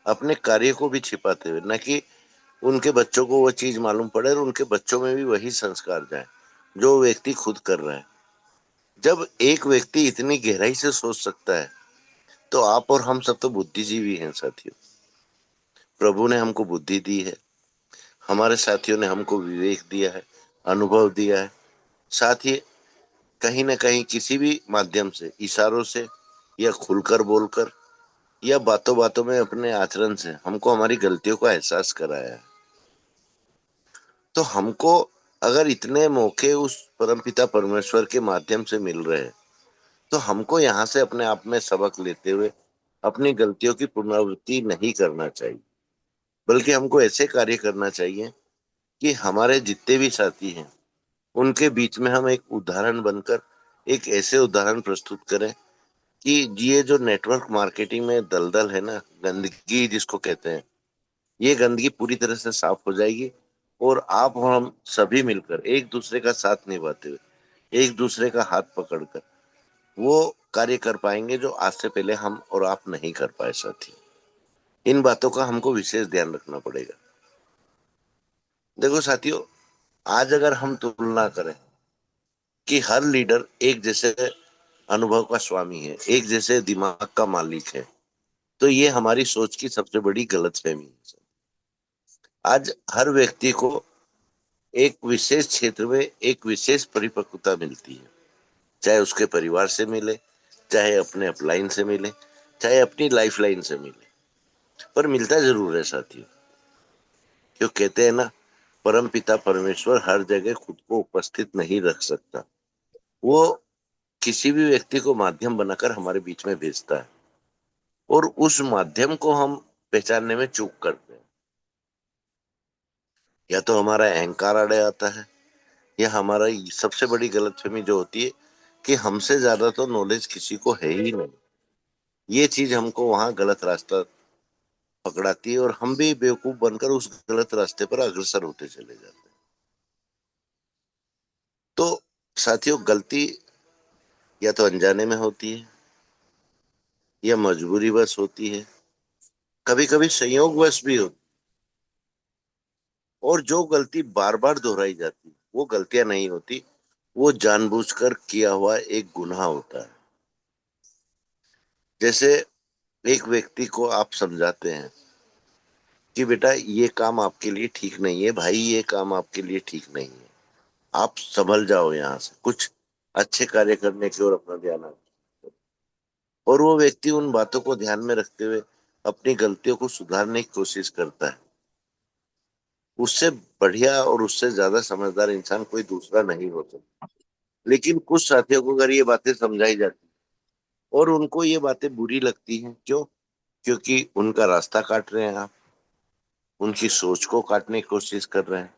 अपने कार्य को भी छिपाते हुए, न कि उनके बच्चों को वो चीज मालूम पड़े और उनके बच्चों में भी वही संस्कार जाए जो व्यक्ति खुद कर रहा है। जब एक व्यक्ति इतनी गहराई से सोच सकता है, तो आप और हम सब तो बुद्धिजीवी हैं साथियों। प्रभु ने हमको बुद्धि दी है, हमारे साथियों ने हमको विवेक दिया है, अनुभव दिया है। साथ ही कहीं ना कहीं किसी भी माध्यम से, इशारों से या खुलकर बोलकर या बातों बातों में अपने आचरण से हमको हमारी गलतियों का एहसास कराया है। तो हमको अगर इतने मौके उस परमपिता परमेश्वर के माध्यम से मिल रहे हैं, तो हमको यहाँ से अपने आप में सबक लेते हुए अपनी गलतियों की पुनरावृत्ति नहीं करना चाहिए, बल्कि हमको ऐसे कार्य करना चाहिए कि हमारे जितने भी साथी हैं उनके बीच में हम एक उदाहरण बनकर एक ऐसे उदाहरण प्रस्तुत करें कि ये जो नेटवर्क मार्केटिंग में दलदल है ना, गंदगी जिसको कहते हैं, ये गंदगी पूरी तरह से साफ हो जाएगी। और आप और हम सभी मिलकर एक दूसरे का साथ निभाते हुए, एक दूसरे का हाथ पकड़कर वो कार्य कर पाएंगे जो आज से पहले हम और आप नहीं कर पाए साथी। इन बातों का हमको विशेष ध्यान रखना पड़ेगा। देखो साथियों, आज अगर हम तुलना करें कि हर लीडर एक जैसे अनुभव का स्वामी है, एक जैसे दिमाग का मालिक है, तो ये हमारी सोच की सबसे बड़ी गलतफहमी है। आज हर व्यक्ति को एक विशेष क्षेत्र में एक विशेष परिपक्वता मिलती है, चाहे उसके परिवार से मिले, चाहे अपने अपलाइन से मिले, चाहे अपनी लाइफ लाइन से मिले, पर मिलता जरूर है साथियों। जो कहते हैं ना, परम पिता परमेश्वर हर जगह खुद को उपस्थित नहीं रख सकता, वो किसी भी व्यक्ति को माध्यम बनाकर हमारे बीच में भेजता है, और उस माध्यम को हम पहचानने में चूक करते हैं। या तो हमारा अहंकार अड़े आता है, या हमारा सबसे बड़ी गलतफहमी जो होती है कि हमसे ज्यादा तो नॉलेज किसी को है ही नहीं। ये चीज हमको वहां गलत रास्ता पकड़ाती है, और हम भी बेवकूफ बनकर उस गलत रास्ते पर अग्रसर होते चले जाते हैं। तो साथियों, गलती या तो अनजाने में होती है, या मजबूरी बस होती है, कभी कभी संयोगवश भी होती है। और जो गलती बार बार दोहराई जाती है वो गलतियां नहीं होती, वो जानबूझकर किया हुआ एक गुनाह होता है। जैसे एक व्यक्ति को आप समझाते हैं कि बेटा ये काम आपके लिए ठीक नहीं है, भाई ये काम आपके लिए ठीक नहीं है, आप संभल जाओ, यहाँ से कुछ अच्छे कार्य करने की ओर अपना ध्यान रखो। और वो व्यक्ति उन बातों को ध्यान में रखते हुए अपनी गलतियों को सुधारने की कोशिश करता है। उससे बढ़िया और उससे ज्यादा समझदार इंसान कोई दूसरा नहीं हो सकता। लेकिन कुछ साथियों को अगर ये बातें समझाई जाती और उनको ये बातें बुरी लगती हैं, क्यों? क्योंकि उनका रास्ता काट रहे हैं आप, उनकी सोच को काटने की कोशिश कर रहे हैं।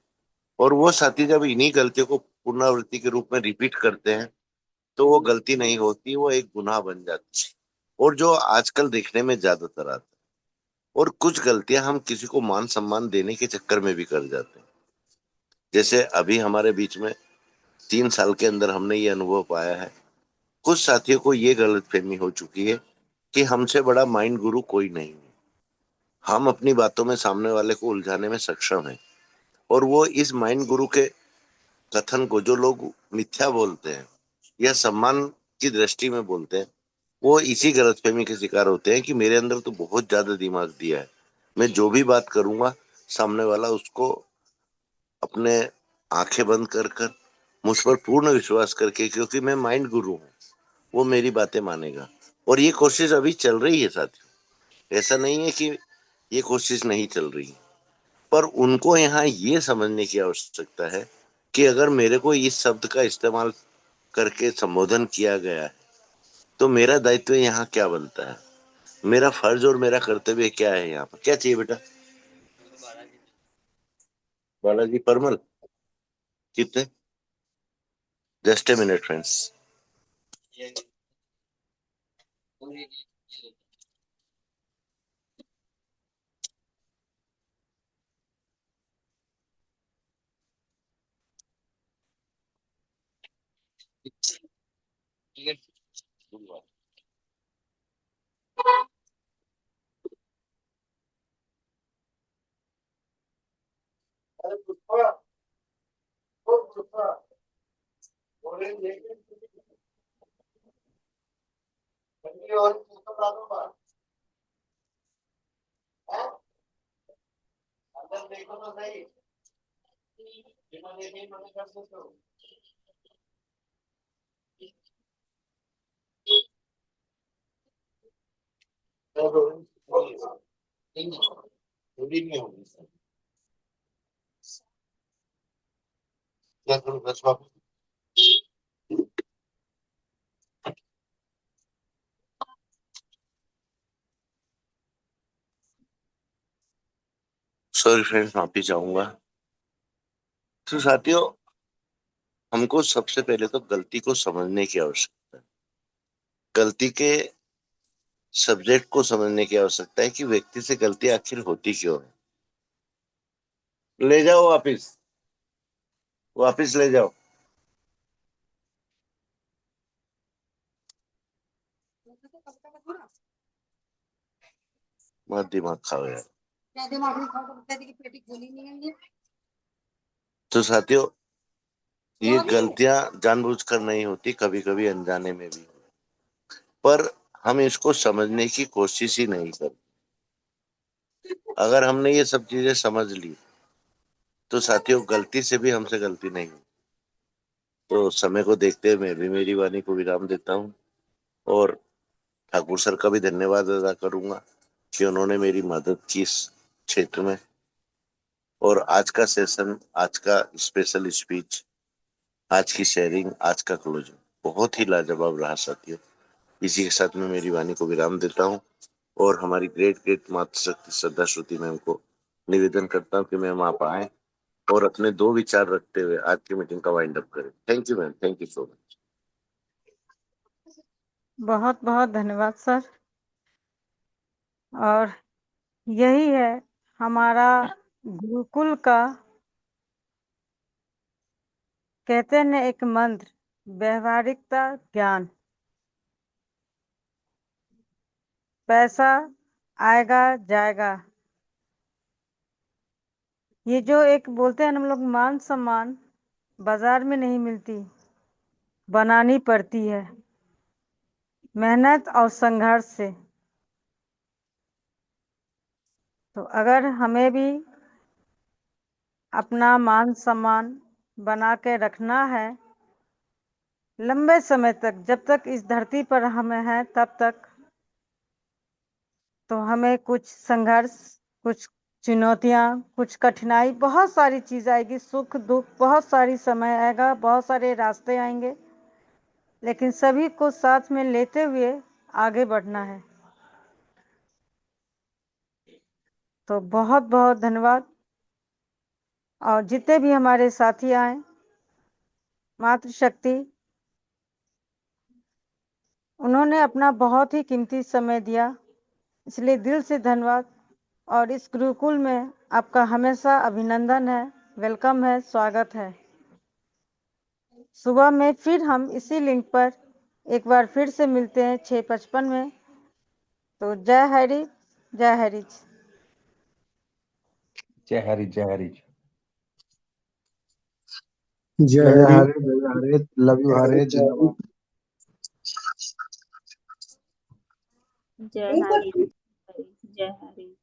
और वो साथी जब इन्हीं गलतियों को पुनरावृत्ति के रूप में रिपीट करते हैं, तो वो गलती नहीं होती, वो एक गुनाह बन जाती है, और जो आजकल देखने में ज्यादातर आता है। और कुछ गलतियां हम किसी को मान सम्मान देने के चक्कर में भी कर जाते हैं। जैसे अभी हमारे बीच में 3 साल के अंदर हमने ये अनुभव पाया है, कुछ साथियों को ये गलतफहमी हो चुकी है कि हमसे बड़ा माइंड गुरु कोई नहीं है। हम अपनी बातों में सामने वाले को उलझाने में सक्षम हैं, और वो इस माइंड गुरु के कथन को जो लोग मिथ्या बोलते हैं या सम्मान की दृष्टि में बोलते हैं, वो इसी गलतफहमी के शिकार होते हैं कि मेरे अंदर तो बहुत ज्यादा दिमाग दिया है, मैं जो भी बात करूंगा सामने वाला उसको अपने आंखें बंद कर कर मुझ पर पूर्ण विश्वास करके, क्योंकि मैं माइंड गुरु हूँ, वो मेरी बातें मानेगा। और ये कोशिश अभी चल रही है साथियों, ऐसा नहीं है कि ये कोशिश नहीं चल रही। पर उनको यहाँ ये समझने की आवश्यकता है कि अगर मेरे को इस शब्द का इस्तेमाल करके संबोधन किया गया है, तो मेरा दायित्व यहाँ क्या बनता है, मेरा फर्ज और मेरा कर्तव्य क्या है, यहाँ पर क्या चाहिए बेटा? बालाजी परमल कितने? Just a minute friends. क्या करूँ बस वापस? सॉरी फ्रेंड्स, माफी चाहूंगा। तो साथियों, हमको सबसे पहले तो गलती को समझने की आवश्यकता है। गलती के सब्जेक्ट को समझने की आवश्यकता है कि व्यक्ति से गलती आखिर होती क्यों है। ले जाओ वापिस, वापिस ले जाओ। मत दिमाग खाओ यार। तो साथियों, ये गलतियां जानबूझकर नहीं होती, कभी कभी अनजाने में भी, पर हम इसको समझने की कोशिश ही नहीं करते। अगर हमने ये सब चीजें समझ ली तो साथियों गलती से भी हमसे गलती नहीं हुई। तो समय को देखते हुए मैं भी मेरी वाणी को विराम देता हूँ और ठाकुर सर का भी धन्यवाद अदा करूंगा कि उन्होंने मेरी मदद की इस क्षेत्र में। और आज का सेशन, आज का स्पेशल स्पीच, आज की शेयरिंग, आज का क्लोजिंग बहुत ही लाजवाब रहा साथियों। इसी के साथ मैं मेरी वाणी को विराम देता हूँ और हमारी ग्रेट ग्रेट मातृशक्ति श्रद्धा श्रुति मैम को निवेदन करता हूँ कि मैम आप आए और अपने 2 विचार रखते हुए आज की मीटिंग का वाइंड अप करें। Thank you ma'am, thank you so much. बहुत बहुत धन्यवाद सर। और यही है हमारा गुरुकुल का, कहते हैं एक मंत्र, व्यवहारिकता ज्ञान। पैसा आएगा जाएगा, ये जो एक बोलते हैं हम लोग मान सम्मान बाजार में नहीं मिलती, बनानी पड़ती है मेहनत और संघर्ष से। तो अगर हमें भी अपना मान सम्मान बना के रखना है लंबे समय तक, जब तक इस धरती पर हमें है तब तक, तो हमें कुछ संघर्ष, कुछ चुनौतियां, कुछ कठिनाई, बहुत सारी चीज आएगी, सुख दुख, बहुत सारी समय आएगा, बहुत सारे रास्ते आएंगे, लेकिन सभी को साथ में लेते हुए आगे बढ़ना है। तो बहुत बहुत धन्यवाद। और जितने भी हमारे साथी आए, मातृशक्ति, उन्होंने अपना बहुत ही कीमती समय दिया, इसलिए दिल से धन्यवाद। और इस गुरुकुल में आपका हमेशा अभिनंदन है, वेलकम है, स्वागत है। सुबह में फिर हम इसी लिंक पर एक बार फिर से मिलते हैं 6:55 में। तो जय हरि, जय हरि। जय हरि, जय हरि। जय हरे, जय हरे, लव यू हरे, जिंदाबाद। जय हरि, जय हरि।